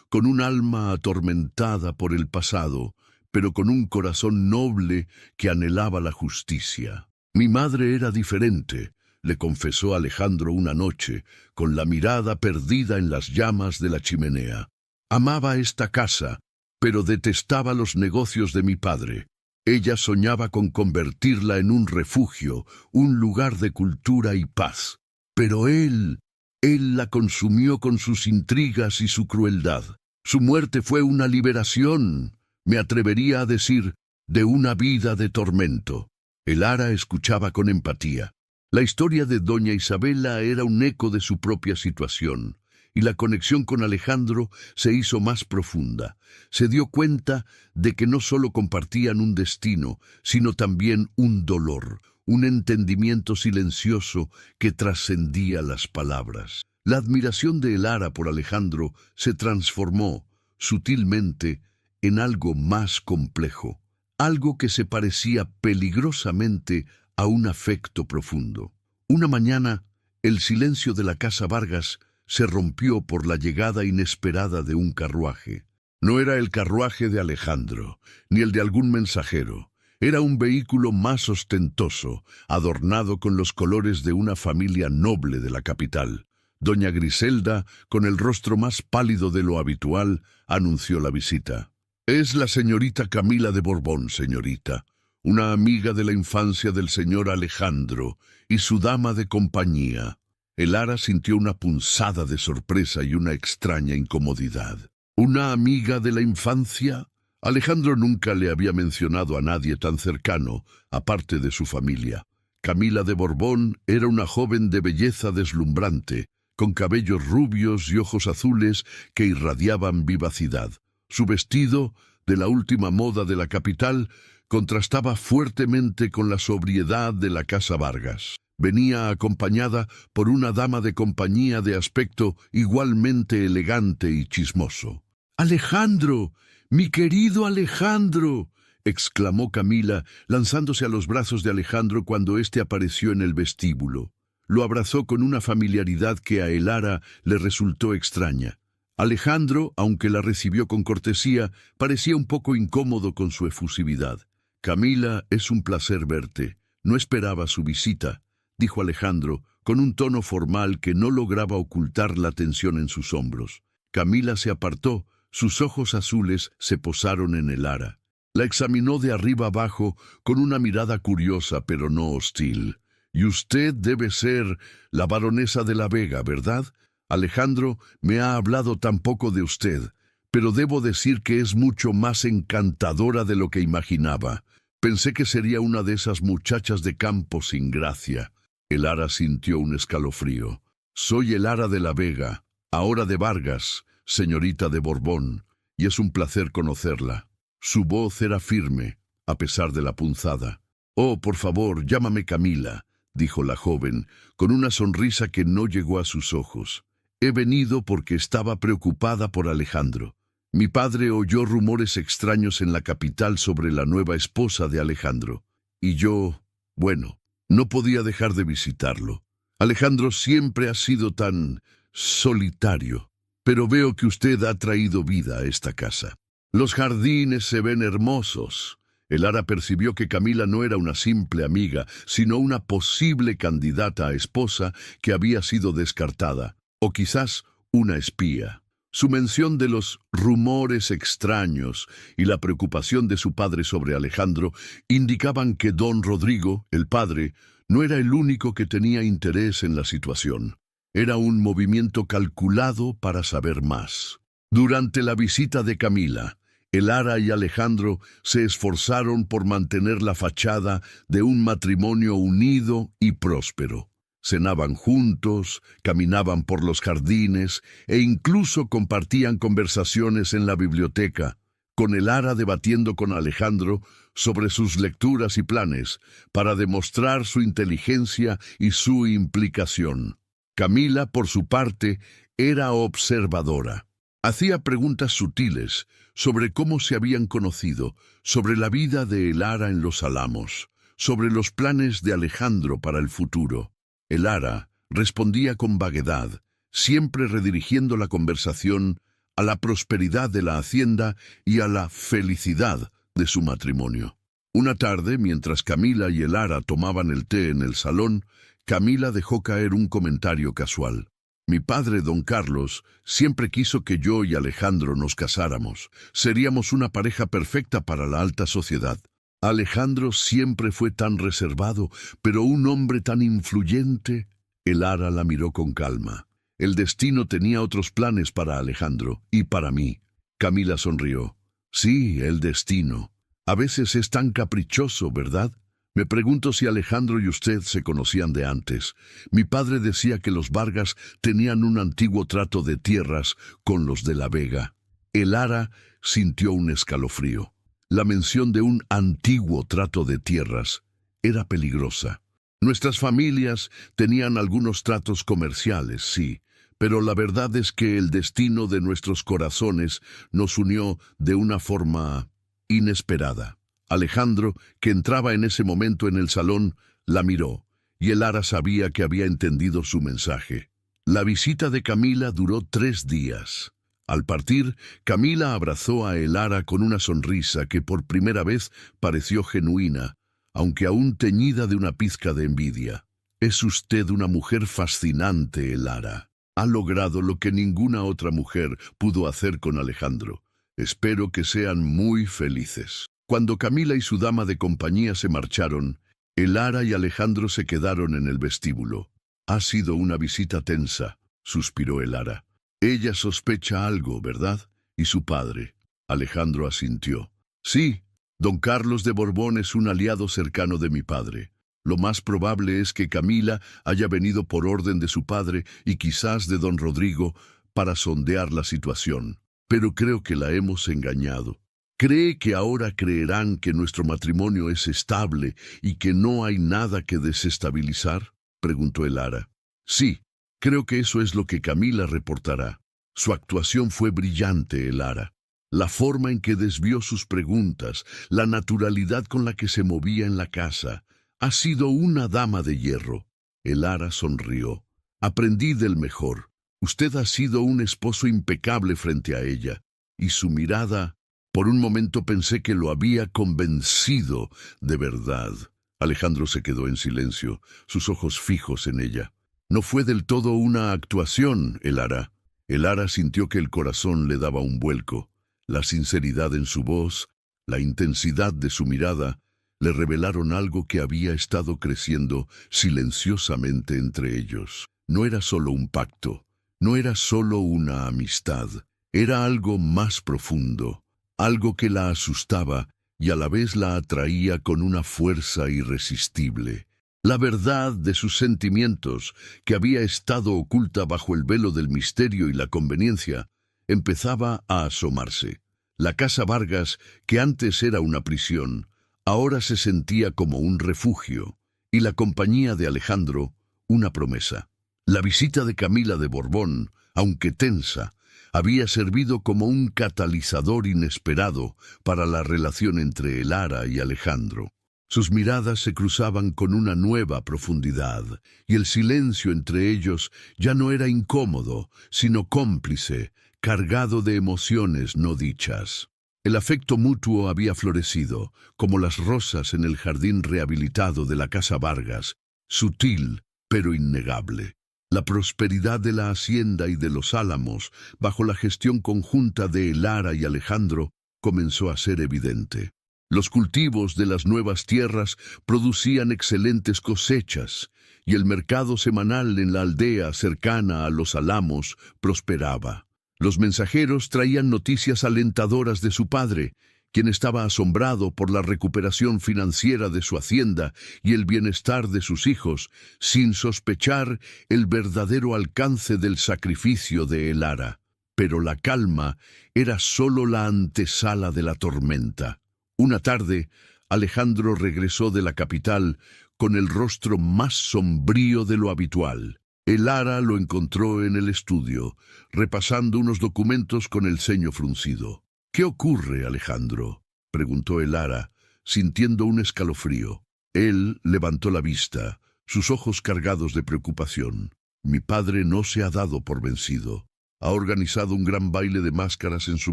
con un alma atormentada por el pasado, pero con un corazón noble que anhelaba la justicia. «Mi madre era diferente», le confesó Alejandro una noche, con la mirada perdida en las llamas de la chimenea. «Amaba esta casa, pero detestaba los negocios de mi padre. Ella soñaba con convertirla en un refugio, un lugar de cultura y paz. Pero él la consumió con sus intrigas y su crueldad. Su muerte fue una liberación, me atrevería a decir, de una vida de tormento». Elara escuchaba con empatía. La historia de doña Isabela era un eco de su propia situación, y la conexión con Alejandro se hizo más profunda. Se dio cuenta de que no solo compartían un destino, sino también un dolor, un entendimiento silencioso que trascendía las palabras. La admiración de Elara por Alejandro se transformó, sutilmente, en algo más complejo, algo que se parecía peligrosamente a un afecto profundo. Una mañana, el silencio de la Casa Vargas se rompió por la llegada inesperada de un carruaje. No era el carruaje de Alejandro, ni el de algún mensajero. Era un vehículo más ostentoso, adornado con los colores de una familia noble de la capital. Doña Griselda, con el rostro más pálido de lo habitual, anunció la visita. «Es la señorita Camila de Borbón, señorita, una amiga de la infancia del señor Alejandro y su dama de compañía». Elara sintió una punzada de sorpresa y una extraña incomodidad. ¿Una amiga de la infancia? Alejandro nunca le había mencionado a nadie tan cercano, aparte de su familia. Camila de Borbón era una joven de belleza deslumbrante, con cabellos rubios y ojos azules que irradiaban vivacidad. Su vestido, de la última moda de la capital, contrastaba fuertemente con la sobriedad de la Casa Vargas. Venía acompañada por una dama de compañía de aspecto igualmente elegante y chismoso. «¡Alejandro! ¡Mi querido Alejandro!», exclamó Camila, lanzándose a los brazos de Alejandro cuando éste apareció en el vestíbulo. Lo abrazó con una familiaridad que a Elara le resultó extraña. Alejandro, aunque la recibió con cortesía, parecía un poco incómodo con su efusividad. «Camila, es un placer verte. No esperaba su visita», dijo Alejandro, con un tono formal que no lograba ocultar la tensión en sus hombros. Camila se apartó, sus ojos azules se posaron en Elara. La examinó de arriba abajo con una mirada curiosa pero no hostil. «Y usted debe ser la baronesa de la Vega, ¿verdad? Alejandro me ha hablado tan poco de usted, pero debo decir que es mucho más encantadora de lo que imaginaba. Pensé que sería una de esas muchachas de campo sin gracia. Elara sintió un escalofrío. Soy Elara de la Vega, ahora de Vargas, señorita de Borbón, y es un placer conocerla. Su voz era firme, a pesar de la punzada. Oh, por favor, llámame Camila, dijo la joven, con una sonrisa que no llegó a sus ojos. He venido porque estaba preocupada por Alejandro. Mi padre oyó rumores extraños en la capital sobre la nueva esposa de Alejandro. Y yo, bueno, no podía dejar de visitarlo. Alejandro siempre ha sido tan solitario, pero veo que usted ha traído vida a esta casa. Los jardines se ven hermosos. Elara percibió que Camila no era una simple amiga, sino una posible candidata a esposa que había sido descartada, o quizás una espía. Su mención de los rumores extraños y la preocupación de su padre sobre Alejandro indicaban que don Rodrigo, el padre, no era el único que tenía interés en la situación. Era un movimiento calculado para saber más. Durante la visita de Camila, Elara y Alejandro se esforzaron por mantener la fachada de un matrimonio unido y próspero. Cenaban juntos, caminaban por los jardines e incluso compartían conversaciones en la biblioteca, con Elara debatiendo con Alejandro sobre sus lecturas y planes para demostrar su inteligencia y su implicación. Camila, por su parte, era observadora. Hacía preguntas sutiles sobre cómo se habían conocido, sobre la vida de Elara en los Álamos, sobre los planes de Alejandro para el futuro. Elara respondía con vaguedad, siempre redirigiendo la conversación a la prosperidad de la hacienda y a la felicidad de su matrimonio. Una tarde, mientras Camila y Elara tomaban el té en el salón, Camila dejó caer un comentario casual. Mi padre, don Carlos, siempre quiso que yo y Alejandro nos casáramos. Seríamos una pareja perfecta para la alta sociedad. Alejandro siempre fue tan reservado, pero un hombre tan influyente. Elara la miró con calma. El destino tenía otros planes para Alejandro y para mí. Camila sonrió. Sí, el destino. A veces es tan caprichoso, ¿verdad? Me pregunto si Alejandro y usted se conocían de antes. Mi padre decía que los Vargas tenían un antiguo trato de tierras con los de la Vega. Elara sintió un escalofrío. La mención de un antiguo trato de tierras era peligrosa. Nuestras familias tenían algunos tratos comerciales, sí, pero la verdad es que el destino de nuestros corazones nos unió de una forma inesperada. Alejandro, que entraba en ese momento en el salón, la miró, y Elara sabía que había entendido su mensaje. La visita de Camila duró 3 días. Al partir, Camila abrazó a Elara con una sonrisa que por primera vez pareció genuina, aunque aún teñida de una pizca de envidia. Es usted una mujer fascinante, Elara. Ha logrado lo que ninguna otra mujer pudo hacer con Alejandro. Espero que sean muy felices. Cuando Camila y su dama de compañía se marcharon, Elara y Alejandro se quedaron en el vestíbulo. Ha sido una visita tensa, suspiró Elara. Ella sospecha algo, ¿verdad? Y su padre. Alejandro asintió. Sí, don Carlos de Borbón es un aliado cercano de mi padre. Lo más probable es que Camila haya venido por orden de su padre y quizás de don Rodrigo para sondear la situación. Pero creo que la hemos engañado. ¿Cree que ahora creerán que nuestro matrimonio es estable y que no hay nada que desestabilizar? Preguntó Elara. Sí, creo que eso es lo que Camila reportará. Su actuación fue brillante, Elara. La forma en que desvió sus preguntas, la naturalidad con la que se movía en la casa. Ha sido una dama de hierro. Elara sonrió. Aprendí del mejor. Usted ha sido un esposo impecable frente a ella. Y su mirada... Por un momento pensé que lo había convencido de verdad. Alejandro se quedó en silencio, sus ojos fijos en ella. No fue del todo una actuación, Elara. Elara sintió que el corazón le daba un vuelco. La sinceridad en su voz, la intensidad de su mirada, le revelaron algo que había estado creciendo silenciosamente entre ellos. No era solo un pacto, no era solo una amistad, era algo más profundo. Algo que la asustaba y a la vez la atraía con una fuerza irresistible. La verdad de sus sentimientos, que había estado oculta bajo el velo del misterio y la conveniencia, empezaba a asomarse. La casa Vargas, que antes era una prisión, ahora se sentía como un refugio, y la compañía de Alejandro, una promesa. La visita de Camila de Borbón, aunque tensa, había servido como un catalizador inesperado para la relación entre Elara y Alejandro. Sus miradas se cruzaban con una nueva profundidad, y el silencio entre ellos ya no era incómodo, sino cómplice, cargado de emociones no dichas. El afecto mutuo había florecido, como las rosas en el jardín rehabilitado de la casa Vargas, sutil pero innegable. La prosperidad de la hacienda y de los álamos, bajo la gestión conjunta de Elara y Alejandro, comenzó a ser evidente. Los cultivos de las nuevas tierras producían excelentes cosechas, y el mercado semanal en la aldea cercana a los álamos prosperaba. Los mensajeros traían noticias alentadoras de su padre, quien estaba asombrado por la recuperación financiera de su hacienda y el bienestar de sus hijos, sin sospechar el verdadero alcance del sacrificio de Elara. Pero la calma era solo la antesala de la tormenta. Una tarde, Alejandro regresó de la capital con el rostro más sombrío de lo habitual. Elara lo encontró en el estudio, repasando unos documentos con el ceño fruncido. «¿Qué ocurre, Alejandro?», preguntó Elara, sintiendo un escalofrío. Él levantó la vista, sus ojos cargados de preocupación. «Mi padre no se ha dado por vencido. Ha organizado un gran baile de máscaras en su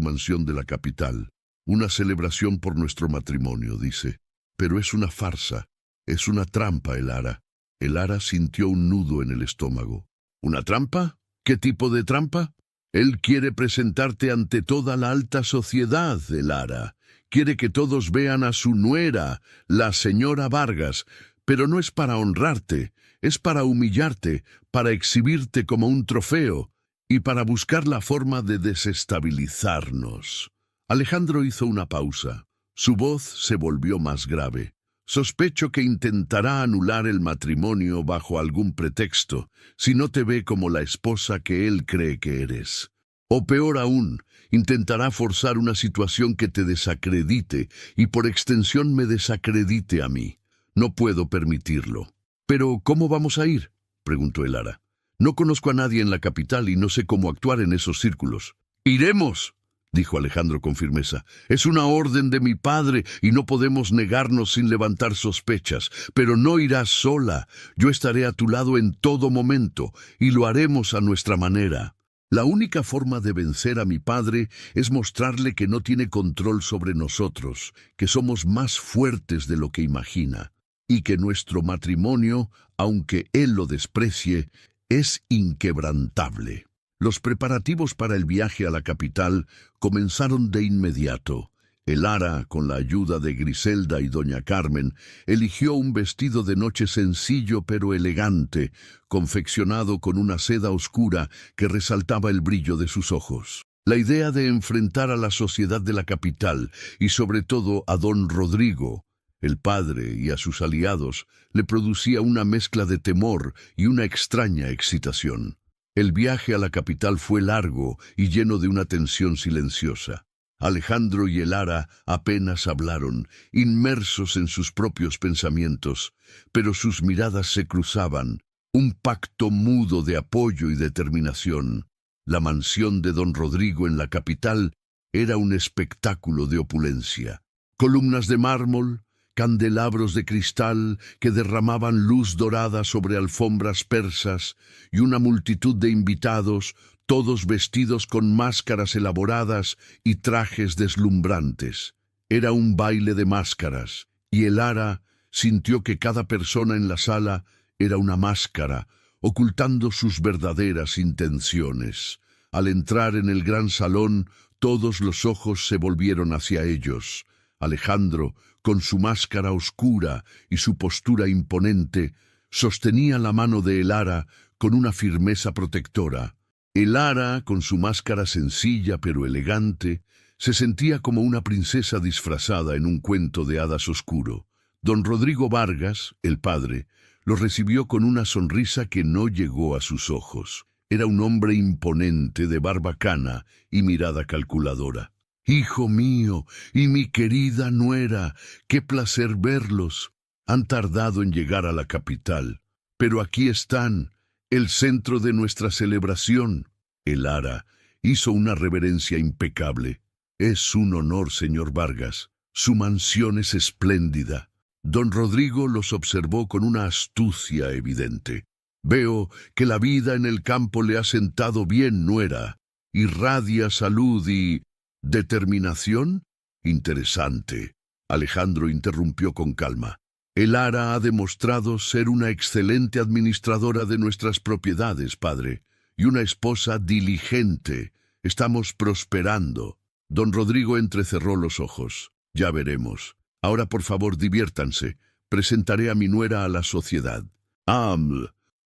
mansión de la capital. Una celebración por nuestro matrimonio», dice. «Pero es una farsa, es una trampa, Elara». Elara sintió un nudo en el estómago. «¿Una trampa? ¿Qué tipo de trampa?» «Él quiere presentarte ante toda la alta sociedad, Elara. Quiere que todos vean a su nuera, la señora Vargas, pero no es para honrarte, es para humillarte, para exhibirte como un trofeo y para buscar la forma de desestabilizarnos». Alejandro hizo una pausa. Su voz se volvió más grave. «Sospecho que intentará anular el matrimonio bajo algún pretexto, si no te ve como la esposa que él cree que eres. O peor aún, intentará forzar una situación que te desacredite y por extensión me desacredite a mí. No puedo permitirlo». «¿Pero cómo vamos a ir?», preguntó Elara. «No conozco a nadie en la capital y no sé cómo actuar en esos círculos». «¡Iremos!», dijo Alejandro con firmeza. «Es una orden de mi padre y no podemos negarnos sin levantar sospechas. Pero no irás sola. Yo estaré a tu lado en todo momento y lo haremos a nuestra manera. La única forma de vencer a mi padre es mostrarle que no tiene control sobre nosotros, que somos más fuertes de lo que imagina, y que nuestro matrimonio, aunque él lo desprecie, es inquebrantable». Los preparativos para el viaje a la capital comenzaron de inmediato. Elara, con la ayuda de Griselda y doña Carmen, eligió un vestido de noche sencillo pero elegante, confeccionado con una seda oscura que resaltaba el brillo de sus ojos. La idea de enfrentar a la sociedad de la capital y sobre todo a don Rodrigo, el padre, y a sus aliados, le producía una mezcla de temor y una extraña excitación. El viaje a la capital fue largo y lleno de una tensión silenciosa. Alejandro y Elara apenas hablaron, inmersos en sus propios pensamientos, pero sus miradas se cruzaban, un pacto mudo de apoyo y determinación. La mansión de don Rodrigo en la capital era un espectáculo de opulencia. Columnas de mármol, candelabros de cristal que derramaban luz dorada sobre alfombras persas y una multitud de invitados, todos vestidos con máscaras elaboradas y trajes deslumbrantes. Era un baile de máscaras, y Elara sintió que cada persona en la sala era una máscara, ocultando sus verdaderas intenciones. Al entrar en el gran salón, todos los ojos se volvieron hacia ellos. Alejandro, con su máscara oscura y su postura imponente, sostenía la mano de Elara con una firmeza protectora. Elara, con su máscara sencilla pero elegante, Se sentía como una princesa disfrazada en un cuento de hadas oscuro. Don Rodrigo Vargas, el padre, lo recibió con una sonrisa que no llegó a sus ojos. Era un hombre imponente, de barba cana y mirada calculadora. «Hijo mío y mi querida nuera, qué placer verlos. Han tardado en llegar a la capital, pero aquí están, el centro de nuestra celebración». El Ara hizo una reverencia impecable. «Es un honor, señor Vargas. Su mansión es espléndida». Don Rodrigo los observó con una astucia evidente. «Veo que la vida en el campo le ha sentado bien, nuera. Irradia salud y determinación». «Interesante». Alejandro interrumpió con calma. «El Ara ha demostrado ser una excelente administradora de nuestras propiedades, padre, y una esposa diligente. Estamos prosperando». Don Rodrigo entrecerró los ojos. «Ya veremos. Ahora, por favor, diviértanse. Presentaré a mi nuera a la sociedad».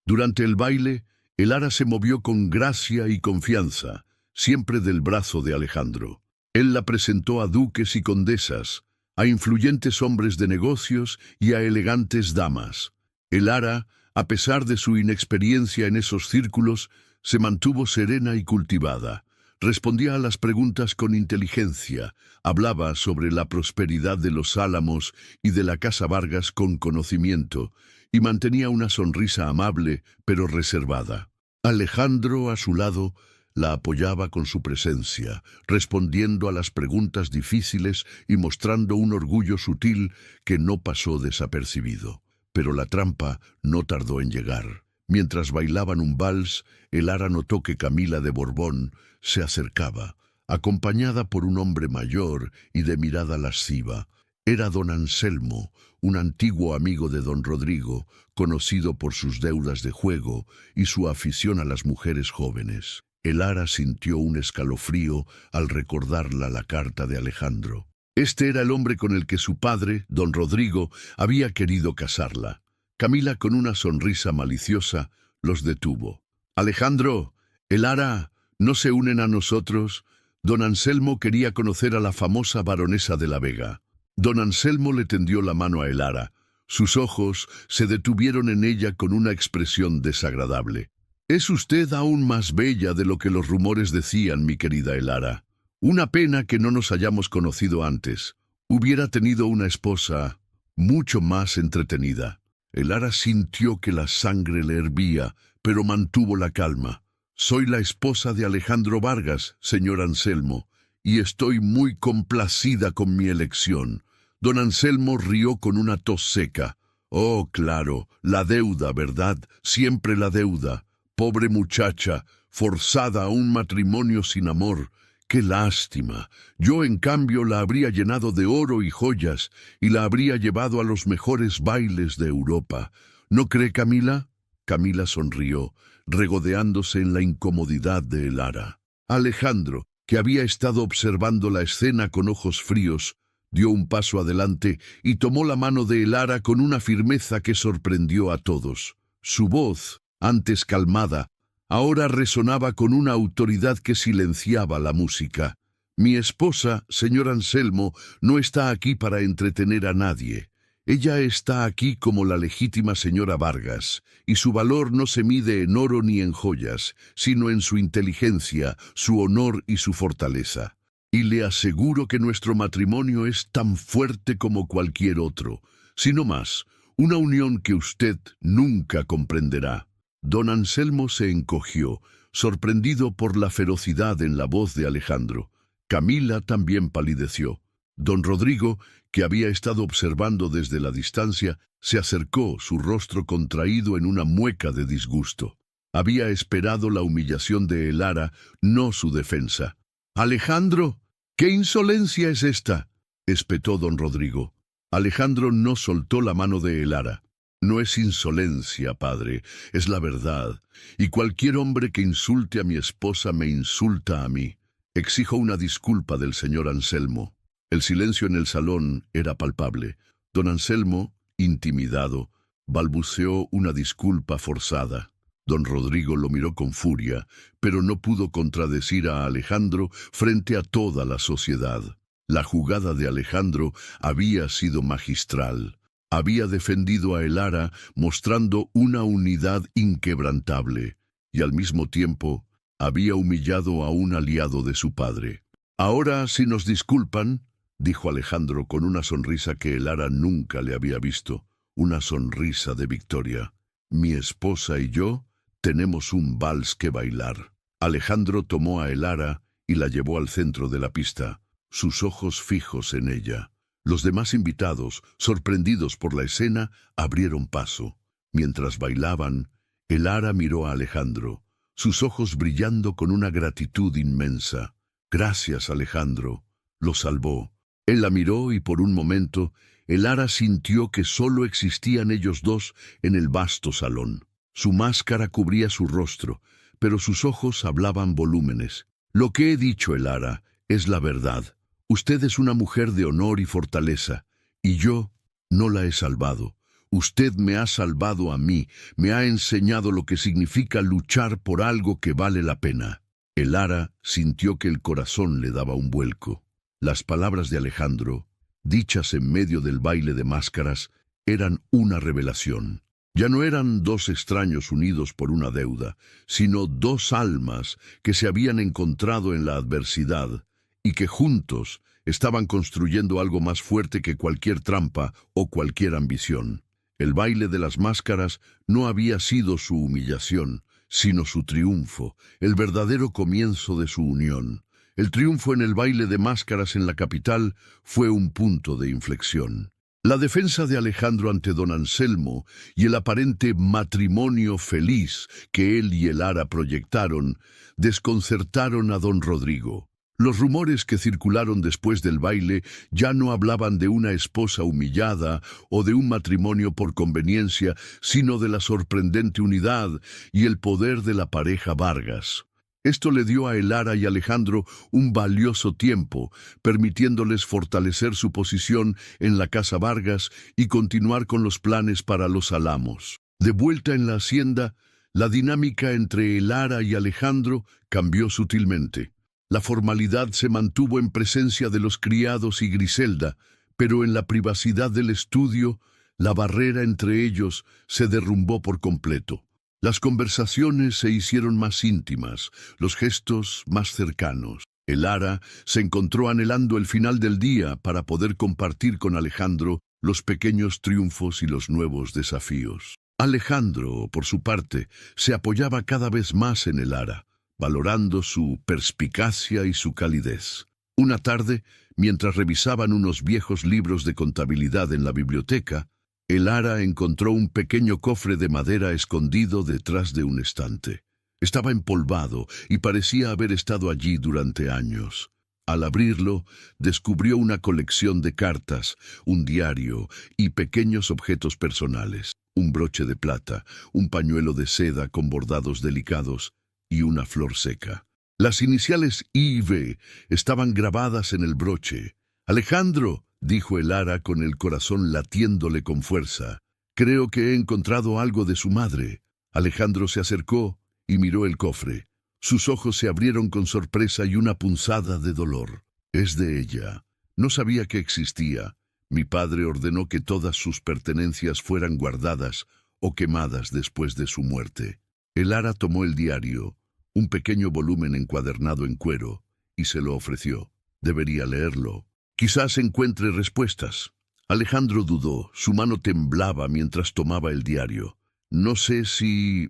Durante el baile, el Ara se movió con gracia y confianza, siempre del brazo de Alejandro. Él la presentó a duques y condesas, a influyentes hombres de negocios y a elegantes damas. El Ara, a pesar de su inexperiencia en esos círculos, se mantuvo serena y cultivada. Respondía a las preguntas con inteligencia, hablaba sobre la prosperidad de los Álamos y de la Casa Vargas con conocimiento, y mantenía una sonrisa amable pero reservada. Alejandro, a su lado, la apoyaba con su presencia, respondiendo a las preguntas difíciles y mostrando un orgullo sutil que no pasó desapercibido. Pero la trampa no tardó en llegar. Mientras bailaban un vals, el Ara notó que Camila de Borbón se acercaba, acompañada por un hombre mayor y de mirada lasciva. Era don Anselmo, un antiguo amigo de don Rodrigo, conocido por sus deudas de juego y su afición a las mujeres jóvenes. El Ara sintió un escalofrío al recordarla la carta de Alejandro. Este era el hombre con el que su padre, don Rodrigo, había querido casarla. Camila, con una sonrisa maliciosa, los detuvo. «Alejandro, el Ara, ¿no se unen a nosotros?» Don Anselmo quería conocer a la famosa baronesa de la Vega. Don Anselmo le tendió la mano a el Ara. Sus ojos se detuvieron en ella con una expresión desagradable. «Es usted aún más bella de lo que los rumores decían, mi querida Elara. Una pena que no nos hayamos conocido antes. Hubiera tenido una esposa mucho más entretenida». Elara sintió que la sangre le hervía, pero mantuvo la calma. «Soy la esposa de Alejandro Vargas, señor Anselmo, y estoy muy complacida con mi elección». Don Anselmo rió con una tos seca. «Oh, claro, la deuda, ¿verdad? Siempre la deuda. Pobre muchacha, forzada a un matrimonio sin amor. ¡Qué lástima! Yo, en cambio, la habría llenado de oro y joyas, y la habría llevado a los mejores bailes de Europa. ¿No cree, Camila?» Camila sonrió, regodeándose en la incomodidad de Elara. Alejandro, que había estado observando la escena con ojos fríos, dio un paso adelante y tomó la mano de Elara con una firmeza que sorprendió a todos. Su voz, antes calmada, ahora resonaba con una autoridad que silenciaba la música. «Mi esposa, señor Anselmo, no está aquí para entretener a nadie. Ella está aquí como la legítima señora Vargas, y su valor no se mide en oro ni en joyas, sino en su inteligencia, su honor y su fortaleza. Y le aseguro que nuestro matrimonio es tan fuerte como cualquier otro, sino más, una unión que usted nunca comprenderá». Don Anselmo se encogió, sorprendido por la ferocidad en la voz de Alejandro. Camila también palideció. Don Rodrigo, que había estado observando desde la distancia, se acercó, su rostro contraído en una mueca de disgusto. Había esperado la humillación de Elara, no su defensa. «Alejandro, ¿qué insolencia es esta?», espetó don Rodrigo. Alejandro no soltó la mano de Elara. «No es insolencia, padre, es la verdad, y cualquier hombre que insulte a mi esposa me insulta a mí. Exijo una disculpa del señor Anselmo». El silencio en el salón era palpable. Don Anselmo, intimidado, balbuceó una disculpa forzada. Don Rodrigo lo miró con furia, pero no pudo contradecir a Alejandro frente a toda la sociedad. La jugada de Alejandro había sido magistral. Había defendido a Elara mostrando una unidad inquebrantable, y al mismo tiempo había humillado a un aliado de su padre. «Ahora, si nos disculpan», dijo Alejandro con una sonrisa que Elara nunca le había visto, una sonrisa de victoria. «Mi esposa y yo tenemos un vals que bailar». Alejandro tomó a Elara y la llevó al centro de la pista, sus ojos fijos en ella. Los demás invitados, sorprendidos por la escena, abrieron paso. Mientras bailaban, Elara miró a Alejandro, sus ojos brillando con una gratitud inmensa. «Gracias, Alejandro», lo salvó. Él la miró y por un momento, Elara sintió que solo existían ellos dos en el vasto salón. Su máscara cubría su rostro, pero sus ojos hablaban volúmenes. «Lo que he dicho, Elara, es la verdad. Usted es una mujer de honor y fortaleza, y yo no la he salvado. Usted me ha salvado a mí, me ha enseñado lo que significa luchar por algo que vale la pena». Elara sintió que el corazón le daba un vuelco. Las palabras de Alejandro, dichas en medio del baile de máscaras, eran una revelación. Ya no eran dos extraños unidos por una deuda, sino dos almas que se habían encontrado en la adversidad y que juntos estaban construyendo algo más fuerte que cualquier trampa o cualquier ambición. El baile de las máscaras no había sido su humillación, sino su triunfo, el verdadero comienzo de su unión. El triunfo en el baile de máscaras en la capital fue un punto de inflexión. La defensa de Alejandro ante don Anselmo y el aparente matrimonio feliz que él y Elara proyectaron desconcertaron a don Rodrigo. Los rumores que circularon después del baile ya no hablaban de una esposa humillada o de un matrimonio por conveniencia, sino de la sorprendente unidad y el poder de la pareja Vargas. Esto le dio a Elara y Alejandro un valioso tiempo, permitiéndoles fortalecer su posición en la Casa Vargas y continuar con los planes para los Álamos. De vuelta en la hacienda, la dinámica entre Elara y Alejandro cambió sutilmente. La formalidad se mantuvo en presencia de los criados y Griselda, pero en la privacidad del estudio, la barrera entre ellos se derrumbó por completo. Las conversaciones se hicieron más íntimas, los gestos más cercanos. Elara se encontró anhelando el final del día para poder compartir con Alejandro los pequeños triunfos y los nuevos desafíos. Alejandro, por su parte, se apoyaba cada vez más en Elara, valorando su perspicacia y su calidez. Una tarde, mientras revisaban unos viejos libros de contabilidad en la biblioteca, Elara encontró un pequeño cofre de madera escondido detrás de un estante. Estaba empolvado y parecía haber estado allí durante años. Al abrirlo, descubrió una colección de cartas, un diario y pequeños objetos personales, un broche de plata, un pañuelo de seda con bordados delicados y una flor seca. Las iniciales I y V estaban grabadas en el broche. «Alejandro», dijo Elara con el corazón latiéndole con fuerza, «creo que he encontrado algo de su madre». Alejandro se acercó y miró el cofre. Sus ojos se abrieron con sorpresa y una punzada de dolor. «Es de ella. No sabía que existía. Mi padre ordenó que todas sus pertenencias fueran guardadas o quemadas después de su muerte». Elara tomó el diario, un pequeño volumen encuadernado en cuero, y se lo ofreció. «Debería leerlo. Quizás encuentre respuestas». Alejandro dudó, su mano temblaba mientras tomaba el diario. No sé si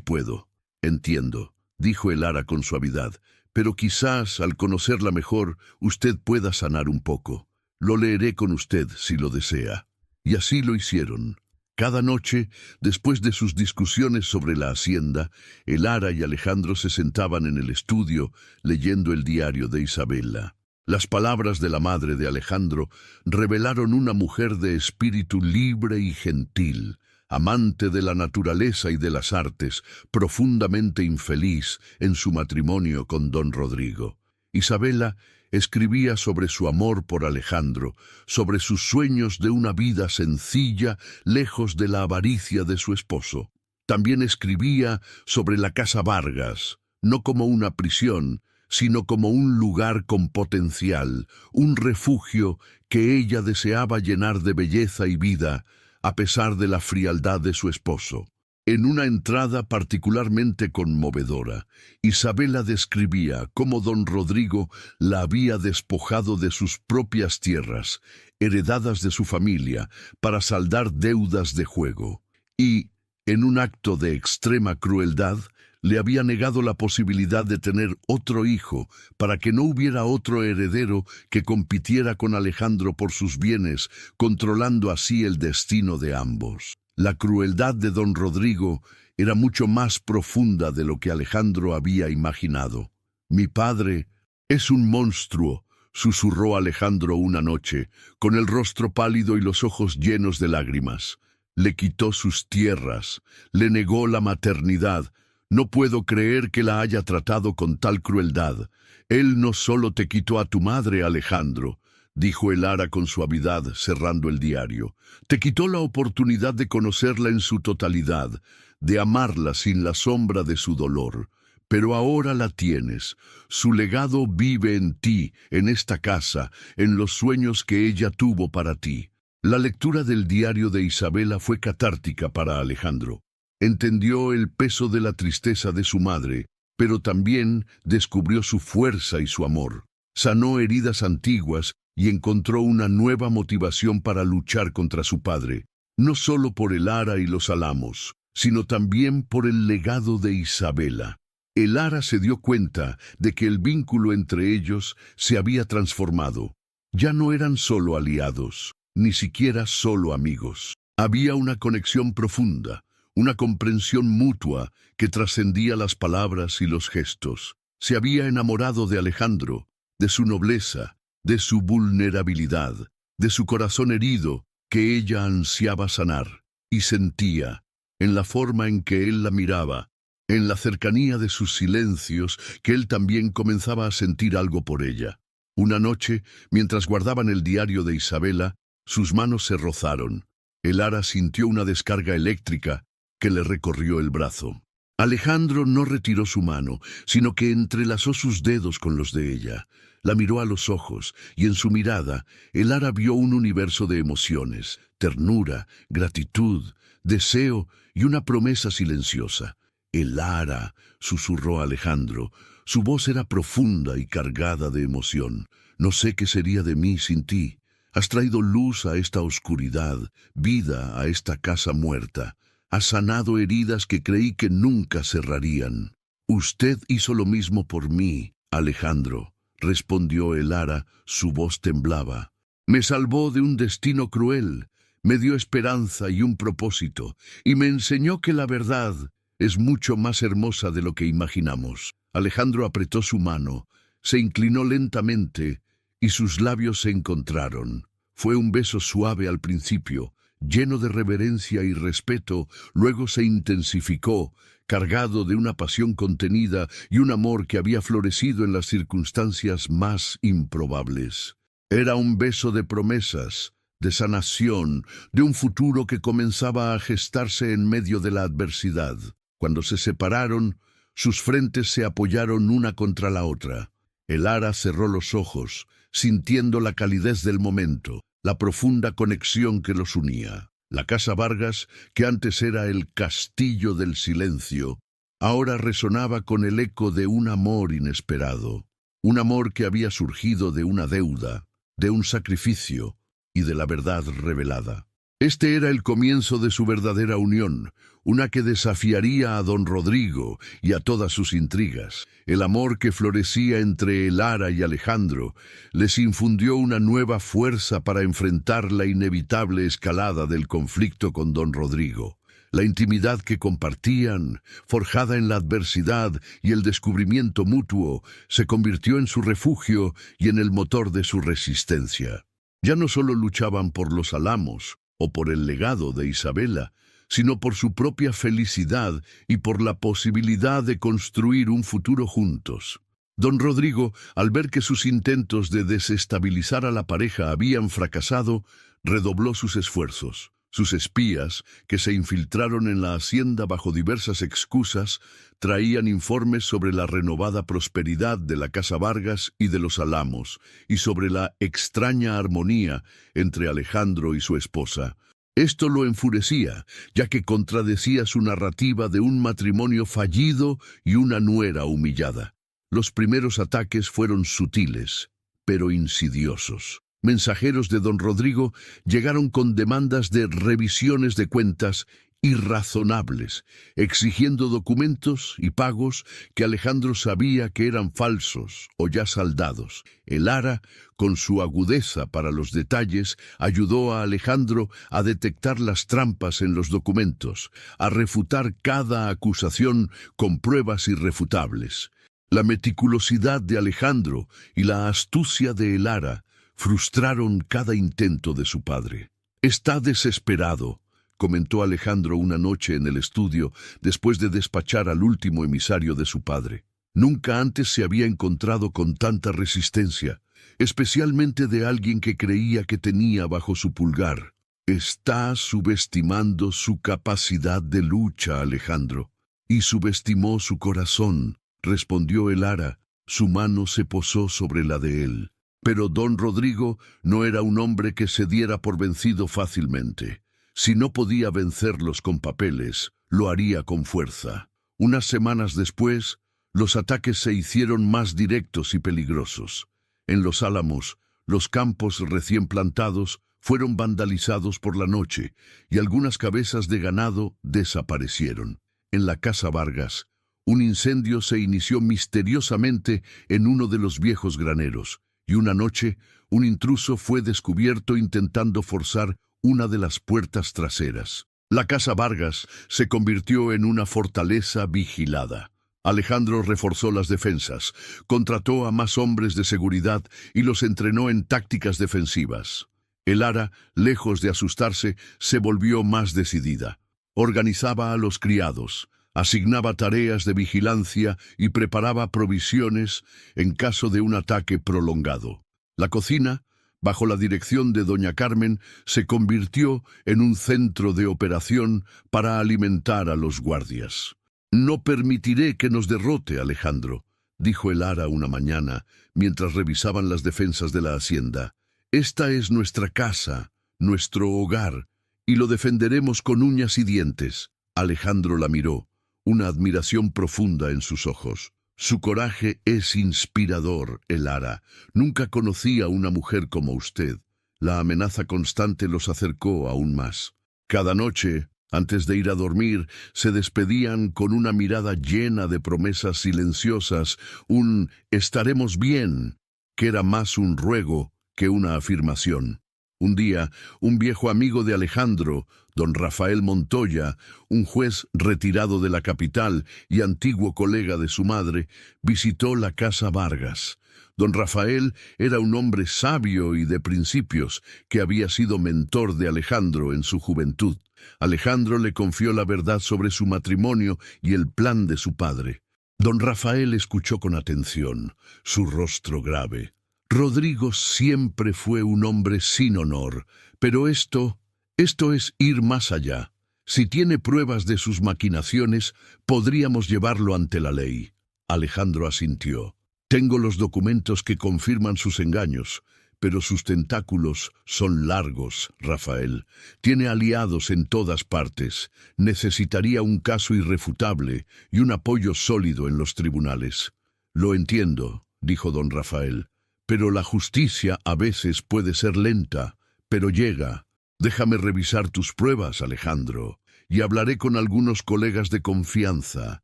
puedo». «Entiendo», dijo Elara con suavidad, «pero quizás, al conocerla mejor, usted pueda sanar un poco. Lo leeré con usted, si lo desea». Y así lo hicieron. Cada noche, después de sus discusiones sobre la hacienda, Elara y Alejandro se sentaban en el estudio leyendo el diario de Isabela. Las palabras de la madre de Alejandro revelaron una mujer de espíritu libre y gentil, amante de la naturaleza y de las artes, profundamente infeliz en su matrimonio con don Rodrigo. Isabela escribía sobre su amor por Alejandro, sobre sus sueños de una vida sencilla, lejos de la avaricia de su esposo. También escribía sobre la Casa Vargas, no como una prisión, sino como un lugar con potencial, un refugio que ella deseaba llenar de belleza y vida, a pesar de la frialdad de su esposo. En una entrada particularmente conmovedora, Isabela describía cómo don Rodrigo la había despojado de sus propias tierras, heredadas de su familia, para saldar deudas de juego. Y, en un acto de extrema crueldad, le había negado la posibilidad de tener otro hijo para que no hubiera otro heredero que compitiera con Alejandro por sus bienes, controlando así el destino de ambos. La crueldad de don Rodrigo era mucho más profunda de lo que Alejandro había imaginado. «Mi padre es un monstruo», susurró Alejandro una noche, con el rostro pálido y los ojos llenos de lágrimas. «Le quitó sus tierras, le negó la maternidad. No puedo creer que la haya tratado con tal crueldad. Él no solo te quitó a tu madre, Alejandro», dijo Elara con suavidad, cerrando el diario. «Te quitó la oportunidad de conocerla en su totalidad, de amarla sin la sombra de su dolor. Pero ahora la tienes. Su legado vive en ti, en esta casa, en los sueños que ella tuvo para ti». La lectura del diario de Isabela fue catártica para Alejandro. Entendió el peso de la tristeza de su madre, pero también descubrió su fuerza y su amor. Sanó heridas antiguas y encontró una nueva motivación para luchar contra su padre, no solo por Elara y los Álamos, sino también por el legado de Isabela. Elara se dio cuenta de que el vínculo entre ellos se había transformado. Ya no eran solo aliados, ni siquiera solo amigos. Había una conexión profunda, una comprensión mutua que trascendía las palabras y los gestos. Se había enamorado de Alejandro, de su nobleza, de su vulnerabilidad, de su corazón herido que ella ansiaba sanar, y sentía, en la forma en que él la miraba, en la cercanía de sus silencios, que él también comenzaba a sentir algo por ella. Una noche, mientras guardaban el diario de Isabela, sus manos se rozaron. Elara sintió una descarga eléctrica que le recorrió el brazo. Alejandro no retiró su mano, sino que entrelazó sus dedos con los de ella. La miró a los ojos, y en su mirada, Elara vio un universo de emociones, ternura, gratitud, deseo y una promesa silenciosa. «Elara», susurró Alejandro. Su voz era profunda y cargada de emoción. «No sé qué sería de mí sin ti. Has traído luz a esta oscuridad, vida a esta casa muerta. Has sanado heridas que creí que nunca cerrarían». «Usted hizo lo mismo por mí, Alejandro», respondió Elara, su voz temblaba. «Me salvó de un destino cruel, me dio esperanza y un propósito, y me enseñó que la verdad es mucho más hermosa de lo que imaginamos». Alejandro apretó su mano, se inclinó lentamente, y sus labios se encontraron. Fue un beso suave al principio, lleno de reverencia y respeto, luego se intensificó, cargado de una pasión contenida y un amor que había florecido en las circunstancias más improbables. Era un beso de promesas, de sanación, de un futuro que comenzaba a gestarse en medio de la adversidad. Cuando se separaron, sus frentes se apoyaron una contra la otra. Elara cerró los ojos, sintiendo la calidez del momento, la profunda conexión que los unía. La Casa Vargas, que antes era el castillo del silencio, ahora resonaba con el eco de un amor inesperado, un amor que había surgido de una deuda, de un sacrificio y de la verdad revelada. Este era el comienzo de su verdadera unión, una que desafiaría a don Rodrigo y a todas sus intrigas. El amor que florecía entre Elara y Alejandro les infundió una nueva fuerza para enfrentar la inevitable escalada del conflicto con don Rodrigo. La intimidad que compartían, forjada en la adversidad y el descubrimiento mutuo, se convirtió en su refugio y en el motor de su resistencia. Ya no solo luchaban por los Álamos o por el legado de Isabela, sino por su propia felicidad y por la posibilidad de construir un futuro juntos. Don Rodrigo, al ver que sus intentos de desestabilizar a la pareja habían fracasado, redobló sus esfuerzos. Sus espías, que se infiltraron en la hacienda bajo diversas excusas, traían informes sobre la renovada prosperidad de la Casa Vargas y de los Álamos, y sobre la extraña armonía entre Alejandro y su esposa. Esto lo enfurecía, ya que contradecía su narrativa de un matrimonio fallido y una nuera humillada. Los primeros ataques fueron sutiles, pero insidiosos. Mensajeros de don Rodrigo llegaron con demandas de revisiones de cuentas irrazonables, exigiendo documentos y pagos que Alejandro sabía que eran falsos o ya saldados. El Lara, con su agudeza para los detalles, ayudó a Alejandro a detectar las trampas en los documentos, a refutar cada acusación con pruebas irrefutables. La meticulosidad de Alejandro y la astucia de El Lara frustraron cada intento de su padre. «Está desesperado», comentó Alejandro una noche en el estudio después de despachar al último emisario de su padre. Nunca antes se había encontrado con tanta resistencia, especialmente de alguien que creía que tenía bajo su pulgar. «Está subestimando su capacidad de lucha, Alejandro». «Y subestimó su corazón», respondió El Lara. Su mano se posó sobre la de él. Pero don Rodrigo no era un hombre que se diera por vencido fácilmente. Si no podía vencerlos con papeles, lo haría con fuerza. Unas semanas después, los ataques se hicieron más directos y peligrosos. En los Álamos, los campos recién plantados fueron vandalizados por la noche y algunas cabezas de ganado desaparecieron. En la Casa Vargas, un incendio se inició misteriosamente en uno de los viejos graneros. Y una noche, un intruso fue descubierto intentando forzar una de las puertas traseras. La Casa Vargas se convirtió en una fortaleza vigilada. Alejandro reforzó las defensas, contrató a más hombres de seguridad y los entrenó en tácticas defensivas. El Lara, lejos de asustarse, se volvió más decidida. Organizaba a los criados, asignaba tareas de vigilancia y preparaba provisiones en caso de un ataque prolongado. La cocina, bajo la dirección de doña Carmen, se convirtió en un centro de operación para alimentar a los guardias. «No permitiré que nos derrote, Alejandro», dijo el Lara una mañana, mientras revisaban las defensas de la hacienda. «Esta es nuestra casa, nuestro hogar, y lo defenderemos con uñas y dientes». Alejandro la miró, una admiración profunda en sus ojos. «Su coraje es inspirador, El Lara. Nunca conocí a una mujer como usted». La amenaza constante los acercó aún más. Cada noche, antes de ir a dormir, se despedían con una mirada llena de promesas silenciosas, un «estaremos bien», que era más un ruego que una afirmación. Un día, un viejo amigo de Alejandro, don Rafael Montoya, un juez retirado de la capital y antiguo colega de su madre, visitó la Casa Vargas. Don Rafael era un hombre sabio y de principios, que había sido mentor de Alejandro en su juventud. Alejandro le confió la verdad sobre su matrimonio y el plan de su padre. Don Rafael escuchó con atención, su rostro grave. «Rodrigo siempre fue un hombre sin honor, pero esto es ir más allá. Si tiene pruebas de sus maquinaciones, podríamos llevarlo ante la ley». Alejandro asintió. «Tengo los documentos que confirman sus engaños, pero sus tentáculos son largos, Rafael. Tiene aliados en todas partes. Necesitaría un caso irrefutable y un apoyo sólido en los tribunales». «Lo entiendo», dijo don Rafael. «Pero la justicia a veces puede ser lenta, pero llega. Déjame revisar tus pruebas, Alejandro, y hablaré con algunos colegas de confianza.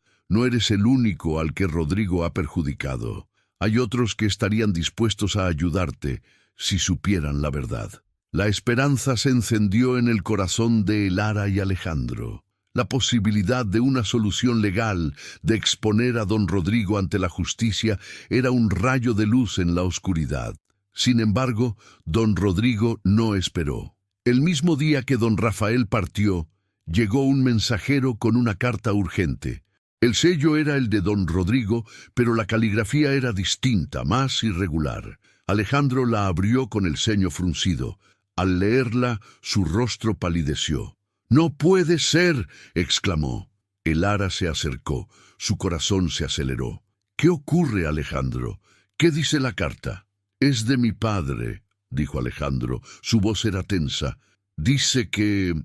No eres el único al que Rodrigo ha perjudicado. Hay otros que estarían dispuestos a ayudarte si supieran la verdad». La esperanza se encendió en el corazón de El Lara y Alejandro. La posibilidad de una solución legal, de exponer a don Rodrigo ante la justicia, era un rayo de luz en la oscuridad. Sin embargo, don Rodrigo no esperó. El mismo día que don Rafael partió, llegó un mensajero con una carta urgente. El sello era el de don Rodrigo, pero la caligrafía era distinta, más irregular. Alejandro la abrió con el ceño fruncido. Al leerla, su rostro palideció. «¡No puede ser!», exclamó. Elara se acercó. Su corazón se aceleró. «¿Qué ocurre, Alejandro? ¿Qué dice la carta?» «Es de mi padre», dijo Alejandro. Su voz era tensa. Dice que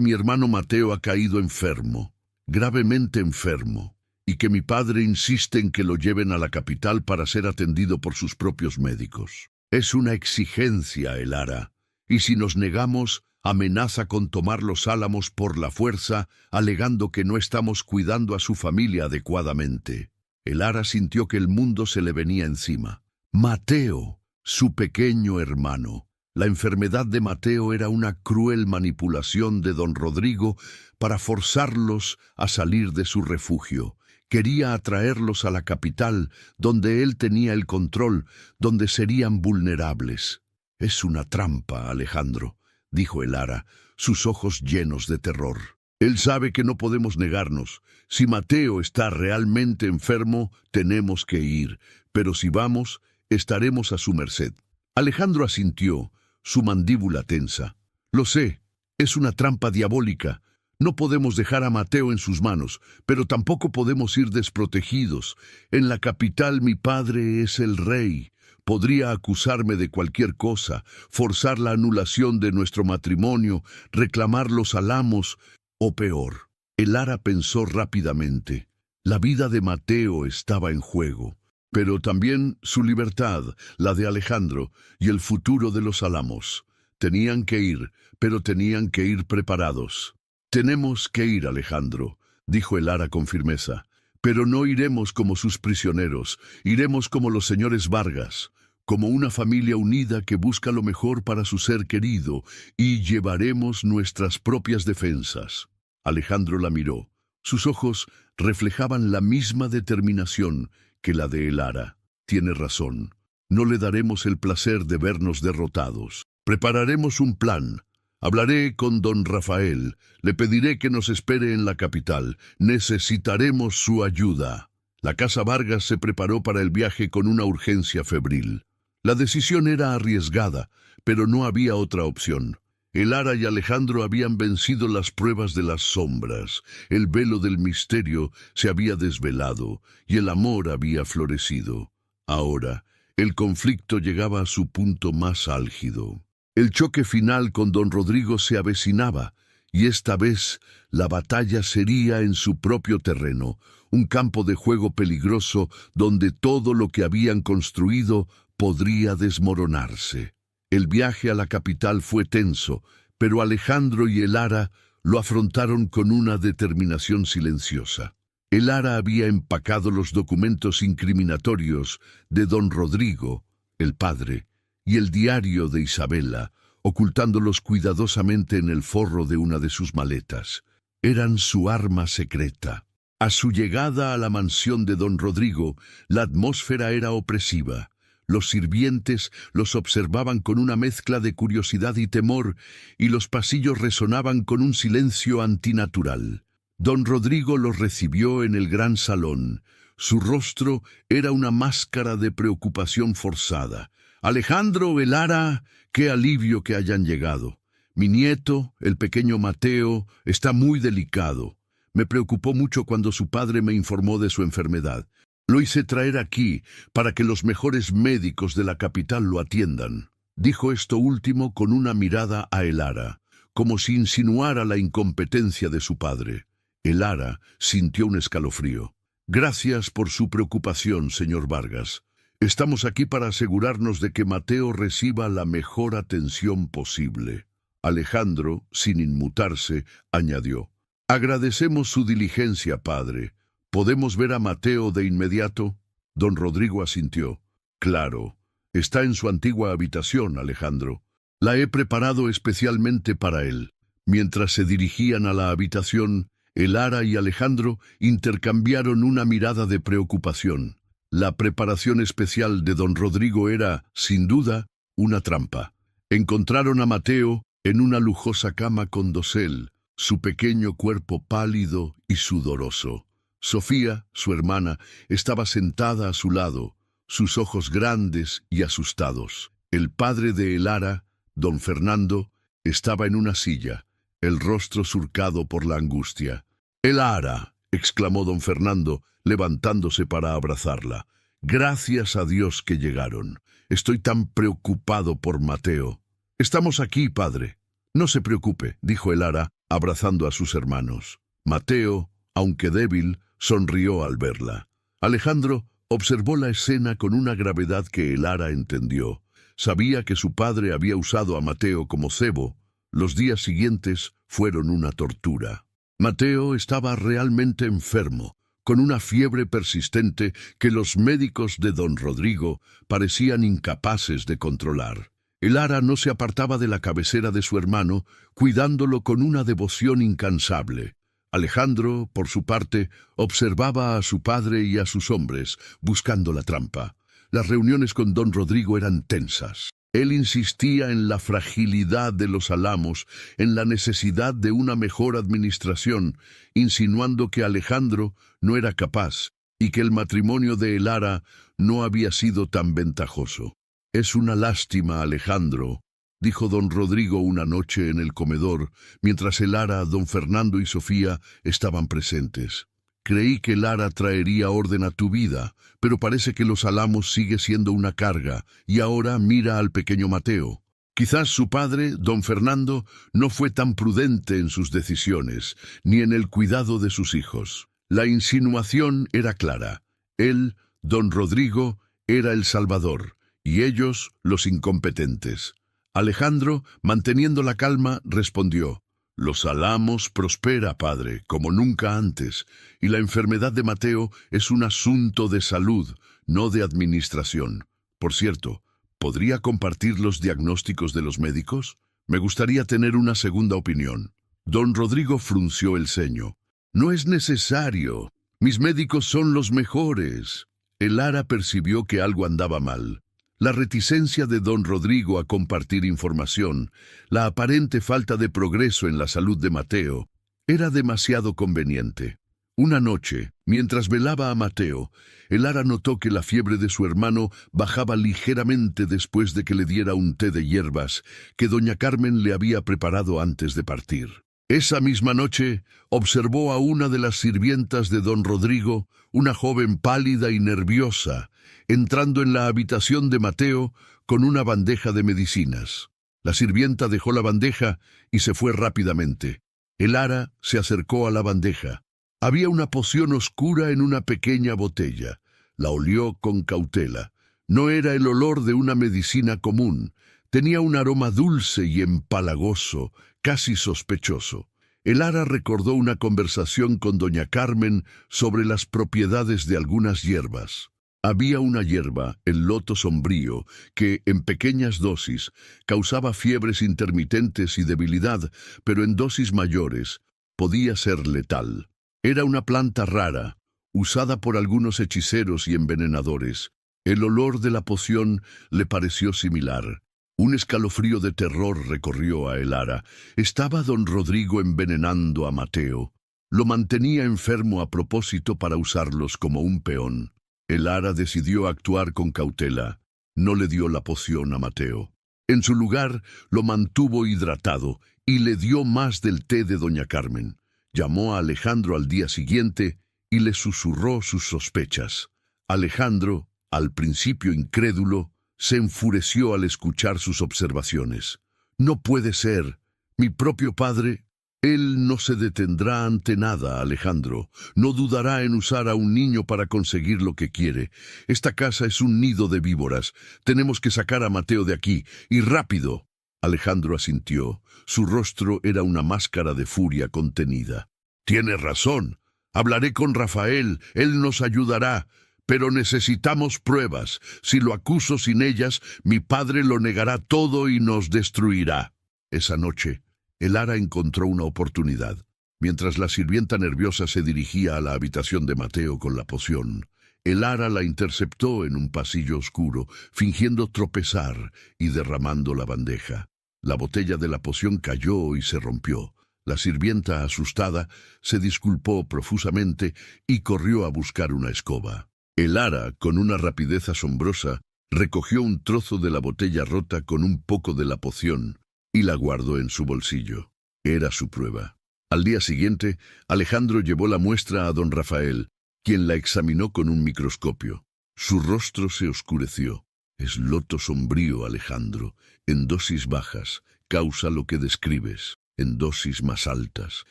mi hermano Mateo ha caído enfermo, gravemente enfermo, y que mi padre insiste en que lo lleven a la capital para ser atendido por sus propios médicos. Es una exigencia, Elara, y si nos negamos, amenaza con tomar los Álamos por la fuerza, alegando que no estamos cuidando a su familia adecuadamente. Elara sintió que el mundo se le venía encima. Mateo, su pequeño hermano. La enfermedad de Mateo era una cruel manipulación de don Rodrigo para forzarlos a salir de su refugio. Quería atraerlos a la capital, donde él tenía el control, donde serían vulnerables. «Es una trampa, Alejandro», dijo Elara, sus ojos llenos de terror. «Él sabe que no podemos negarnos. Si Mateo está realmente enfermo, tenemos que ir, pero si vamos, estaremos a su merced». Alejandro asintió, su mandíbula tensa. «Lo sé, es una trampa diabólica. No podemos dejar a Mateo en sus manos, pero tampoco podemos ir desprotegidos. En la capital mi padre es el rey. Podría acusarme de cualquier cosa, forzar la anulación de nuestro matrimonio, reclamar los Álamos, o peor». Elara pensó rápidamente. La vida de Mateo estaba en juego, pero también su libertad, la de Alejandro, y el futuro de los Álamos. Tenían que ir, pero tenían que ir preparados. «Tenemos que ir, Alejandro», dijo Elara con firmeza, «pero no iremos como sus prisioneros, iremos como los señores Vargas, como una familia unida que busca lo mejor para su ser querido, y llevaremos nuestras propias defensas». Alejandro la miró. Sus ojos reflejaban la misma determinación que la de Elara. «Tiene razón. No le daremos el placer de vernos derrotados. Prepararemos un plan. Hablaré con don Rafael. Le pediré que nos espere en la capital. Necesitaremos su ayuda». La casa Vargas se preparó para el viaje con una urgencia febril. La decisión era arriesgada, pero no había otra opción. Elara y Alejandro habían vencido las pruebas de las sombras, el velo del misterio se había desvelado y el amor había florecido. Ahora, el conflicto llegaba a su punto más álgido. El choque final con don Rodrigo se avecinaba, y esta vez la batalla sería en su propio terreno, un campo de juego peligroso donde todo lo que habían construido podría desmoronarse. El viaje a la capital fue tenso, pero Alejandro y Elara lo afrontaron con una determinación silenciosa. Elara había empacado los documentos incriminatorios de don Rodrigo, el padre, y el diario de Isabela, ocultándolos cuidadosamente en el forro de una de sus maletas. Eran su arma secreta. A su llegada a la mansión de don Rodrigo, la atmósfera era opresiva. Los sirvientes los observaban con una mezcla de curiosidad y temor, y los pasillos resonaban con un silencio antinatural. Don Rodrigo los recibió en el gran salón. Su rostro era una máscara de preocupación forzada. «Alejandro, Elara, qué alivio que hayan llegado. Mi nieto, el pequeño Mateo, está muy delicado. Me preocupó mucho cuando su padre me informó de su enfermedad. Lo hice traer aquí para que los mejores médicos de la capital lo atiendan». Dijo esto último con una mirada a Elara, como si insinuara la incompetencia de su padre. Elara sintió un escalofrío. «Gracias por su preocupación, señor Vargas. Estamos aquí para asegurarnos de que Mateo reciba la mejor atención posible». Alejandro, sin inmutarse, añadió: «Agradecemos su diligencia, padre. ¿Podemos ver a Mateo de inmediato?» Don Rodrigo asintió. «Claro. Está en su antigua habitación, Alejandro. La he preparado especialmente para él». Mientras se dirigían a la habitación, Elara y Alejandro intercambiaron una mirada de preocupación. La preparación especial de don Rodrigo era, sin duda, una trampa. Encontraron a Mateo en una lujosa cama con dosel, su pequeño cuerpo pálido y sudoroso. Sofía, su hermana, estaba sentada a su lado, sus ojos grandes y asustados. El padre de Elara, Don Fernando estaba en una silla, el rostro surcado por la angustia. «Elara», exclamó don Fernando, levantándose para abrazarla. «Gracias a Dios que llegaron. Estoy tan preocupado por Mateo». «Estamos aquí, padre». «No se preocupe», dijo Elara, abrazando a sus hermanos. Mateo, aunque débil, sonrió al verla. Alejandro observó la escena con una gravedad que Elara entendió. Sabía que su padre había usado a Mateo como cebo. Los días siguientes fueron una tortura. Mateo estaba realmente enfermo, con una fiebre persistente que los médicos de don Rodrigo parecían incapaces de controlar. Elara no se apartaba de la cabecera de su hermano, cuidándolo con una devoción incansable. Alejandro, por su parte, observaba a su padre y a sus hombres, buscando la trampa. Las reuniones con don Rodrigo eran tensas. Él insistía en la fragilidad de los álamos, en la necesidad de una mejor administración, insinuando que Alejandro no era capaz y que el matrimonio de Elara no había sido tan ventajoso. «Es una lástima, Alejandro», dijo don Rodrigo una noche en el comedor, mientras Elara, don Fernando y Sofía estaban presentes. «Creí que Elara traería orden a tu vida, pero parece que los álamos sigue siendo una carga, y ahora mira al pequeño Mateo. Quizás su padre, don Fernando, no fue tan prudente en sus decisiones, ni en el cuidado de sus hijos». La insinuación era clara. Él, don Rodrigo, era el salvador, y ellos los incompetentes. Alejandro, manteniendo la calma, respondió: «Los álamos prospera, padre, como nunca antes, y la enfermedad de Mateo es un asunto de salud, no de administración. Por cierto, ¿podría compartir los diagnósticos de los médicos? Me gustaría tener una segunda opinión». Don Rodrigo frunció el ceño. «No es necesario. Mis médicos son los mejores». Elara percibió que algo andaba mal. La reticencia de don Rodrigo a compartir información, la aparente falta de progreso en la salud de Mateo, era demasiado conveniente. Una noche, mientras velaba a Mateo, Elara notó que la fiebre de su hermano bajaba ligeramente después de que le diera un té de hierbas que doña Carmen le había preparado antes de partir. Esa misma noche observó a una de las sirvientas de don Rodrigo, una joven pálida y nerviosa, entrando en la habitación de Mateo con una bandeja de medicinas. La sirvienta dejó la bandeja y se fue rápidamente. Elara se acercó a la bandeja. Había una poción oscura en una pequeña botella. La olió con cautela. No era el olor de una medicina común. Tenía un aroma dulce y empalagoso, casi sospechoso. Elara recordó una conversación con doña Carmen sobre las propiedades de algunas hierbas. Había una hierba, el loto sombrío, que, en pequeñas dosis, causaba fiebres intermitentes y debilidad, pero en dosis mayores podía ser letal. Era una planta rara, usada por algunos hechiceros y envenenadores. El olor de la poción le pareció similar. Un escalofrío de terror recorrió a Elara. ¿Estaba don Rodrigo envenenando a Mateo? Lo mantenía enfermo a propósito para usarlos como un peón. Elara decidió actuar con cautela. No le dio la poción a Mateo. En su lugar, lo mantuvo hidratado y le dio más del té de doña Carmen. Llamó a Alejandro al día siguiente y le susurró sus sospechas. Alejandro, al principio incrédulo, se enfureció al escuchar sus observaciones. «No puede ser. Mi propio padre...» «Él no se detendrá ante nada, Alejandro. No dudará en usar a un niño para conseguir lo que quiere. Esta casa es un nido de víboras. Tenemos que sacar a Mateo de aquí, y rápido». Alejandro asintió. Su rostro era una máscara de furia contenida. «Tienes razón. Hablaré con Rafael. Él nos ayudará. Pero necesitamos pruebas. Si lo acuso sin ellas, mi padre lo negará todo y nos destruirá». Esa noche, Elara encontró una oportunidad. Mientras la sirvienta nerviosa se dirigía a la habitación de Mateo con la poción, Elara la interceptó en un pasillo oscuro, fingiendo tropezar y derramando la bandeja. La botella de la poción cayó y se rompió. La sirvienta, asustada, se disculpó profusamente y corrió a buscar una escoba. Elara, con una rapidez asombrosa, Recogió un trozo de la botella rota con un poco de la poción y la guardó en su bolsillo. Era su prueba. Al día siguiente, Alejandro llevó la muestra a don Rafael, quien la examinó con un microscopio. Su rostro se oscureció. Es loto sombrío, Alejandro. En dosis bajas, causa lo que describes. En dosis más altas,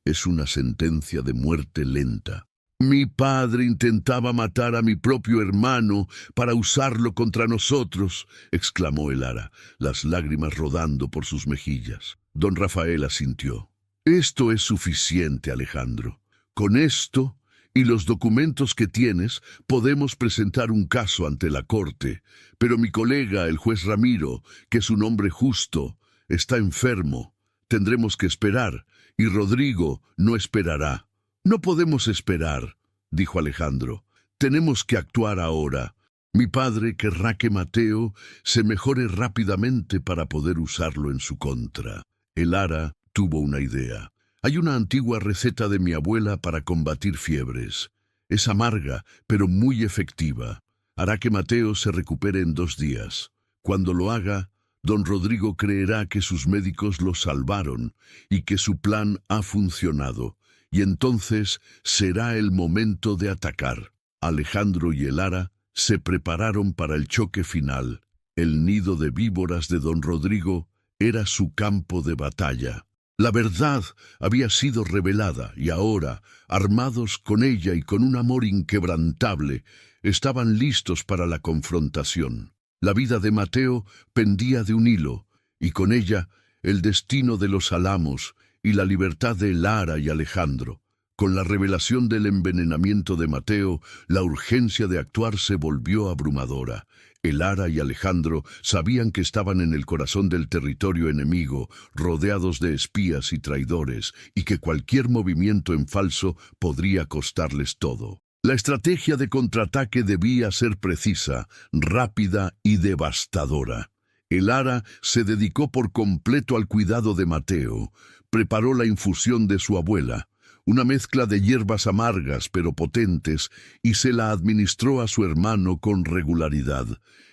es una sentencia de muerte lenta. Mi padre intentaba matar a mi propio hermano para usarlo contra nosotros, exclamó Elara, las lágrimas rodando por sus mejillas. Don Rafael asintió. Esto es suficiente, Alejandro. Con esto y los documentos que tienes, podemos presentar un caso ante la corte, pero mi colega, el juez Ramiro, que es un hombre justo, está enfermo. Tendremos que esperar, y Rodrigo no esperará. No podemos esperar, dijo Alejandro. Tenemos que actuar ahora. Mi padre querrá que Mateo se mejore rápidamente para poder usarlo en su contra. Elara tuvo una idea. Hay una antigua receta de mi abuela para combatir fiebres. Es amarga, pero muy efectiva. Hará que Mateo se recupere en 2 días. Cuando lo haga, don Rodrigo creerá que sus médicos lo salvaron y que su plan ha funcionado, y entonces será el momento de atacar. Alejandro y Elara se prepararon para el choque final. El nido de víboras de don Rodrigo era su campo de batalla. La verdad había sido revelada y ahora, armados con ella y con un amor inquebrantable, estaban listos para la confrontación. La vida de Mateo pendía de un hilo, y con ella el destino de los Álamos y la libertad de Elara y Alejandro. Con la revelación del envenenamiento de Mateo, la urgencia de actuar se volvió abrumadora. Elara y Alejandro sabían que estaban en el corazón del territorio enemigo, rodeados de espías y traidores, y que cualquier movimiento en falso podría costarles todo. La estrategia de contraataque debía ser precisa, rápida y devastadora. Elara se dedicó por completo al cuidado de Mateo. Preparó la infusión de su abuela, una mezcla de hierbas amargas pero potentes, y se la administró a su hermano con regularidad.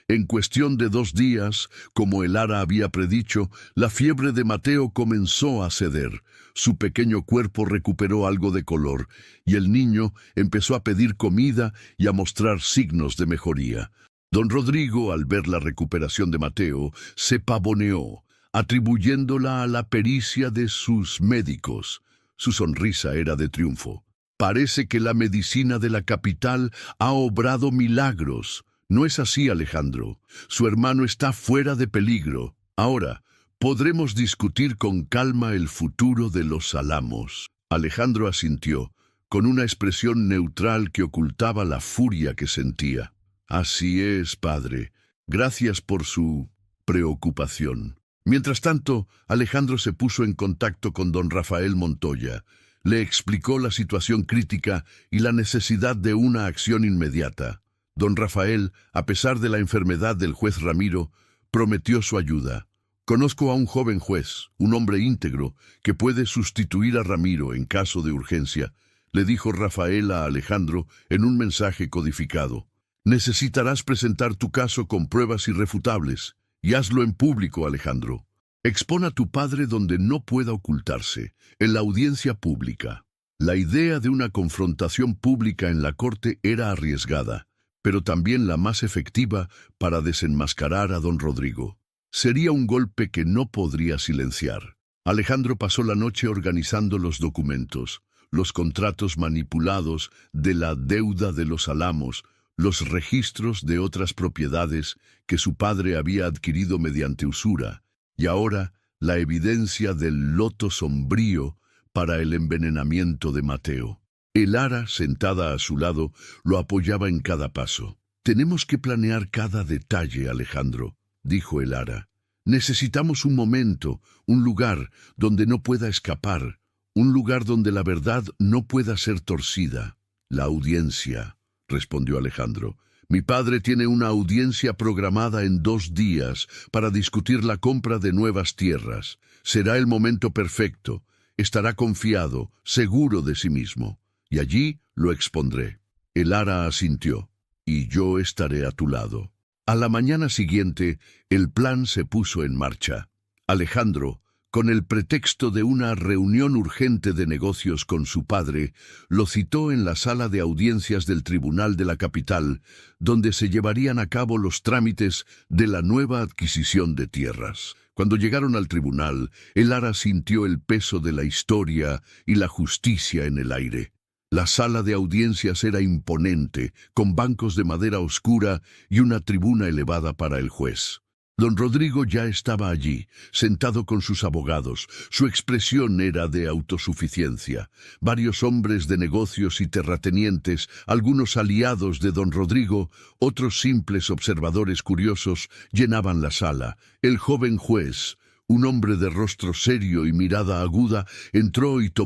En cuestión de 2 días, como Elara había predicho, la fiebre de Mateo comenzó a ceder. Su pequeño cuerpo recuperó algo de color, y el niño empezó a pedir comida y a mostrar signos de mejoría. Don Rodrigo, al ver la recuperación de Mateo, se pavoneó, atribuyéndola a la pericia de sus médicos. Su sonrisa era de triunfo. Parece que la medicina de la capital ha obrado milagros. No es así, Alejandro. Su hermano está fuera de peligro. Ahora, podremos discutir con calma el futuro de los Álamos. Alejandro asintió, con una expresión neutral que ocultaba la furia que sentía. Así es, padre. Gracias por su preocupación. Mientras tanto, Alejandro se puso en contacto con don Rafael Montoya. Le explicó la situación crítica y la necesidad de una acción inmediata. Don Rafael, a pesar de la enfermedad del juez Ramiro, prometió su ayuda. Conozco a un joven juez, un hombre íntegro, que puede sustituir a Ramiro en caso de urgencia, le dijo Rafael a Alejandro en un mensaje codificado. Necesitarás presentar tu caso con pruebas irrefutables. Y hazlo en público, Alejandro. Expon a tu padre donde no pueda ocultarse, en la audiencia pública. La idea de una confrontación pública en la corte era arriesgada, pero también la más efectiva para desenmascarar a don Rodrigo. Sería un golpe que no podría silenciar. Alejandro pasó la noche organizando los documentos, los contratos manipulados de la deuda de los Álamos, los registros de otras propiedades que su padre había adquirido mediante usura, y ahora la evidencia del loto sombrío para el envenenamiento de Mateo. Elara, sentada a su lado, lo apoyaba en cada paso. Tenemos que planear cada detalle, Alejandro, dijo Elara. Necesitamos un momento, un lugar donde no pueda escapar, un lugar donde la verdad no pueda ser torcida. La audiencia, respondió Alejandro. Mi padre tiene una audiencia programada en 2 días para discutir la compra de nuevas tierras. Será el momento perfecto. Estará confiado, seguro de sí mismo. Y allí lo expondré. Elara asintió. Y yo estaré a tu lado. A la mañana siguiente, el plan se puso en marcha. Alejandro, con el pretexto de una reunión urgente de negocios con su padre, lo citó en la sala de audiencias del Tribunal de la capital, donde se llevarían a cabo los trámites de la nueva adquisición de tierras. Cuando llegaron al tribunal, el Ara sintió el peso de la historia y la justicia en el aire. La sala de audiencias era imponente, con bancos de madera oscura y una tribuna elevada para el juez. Don Rodrigo ya estaba allí, sentado con sus abogados. Su expresión era de autosuficiencia. Varios hombres de negocios y terratenientes, algunos aliados de don Rodrigo, otros simples observadores curiosos, llenaban la sala. El joven juez, un hombre de rostro serio y mirada aguda, entró y tomó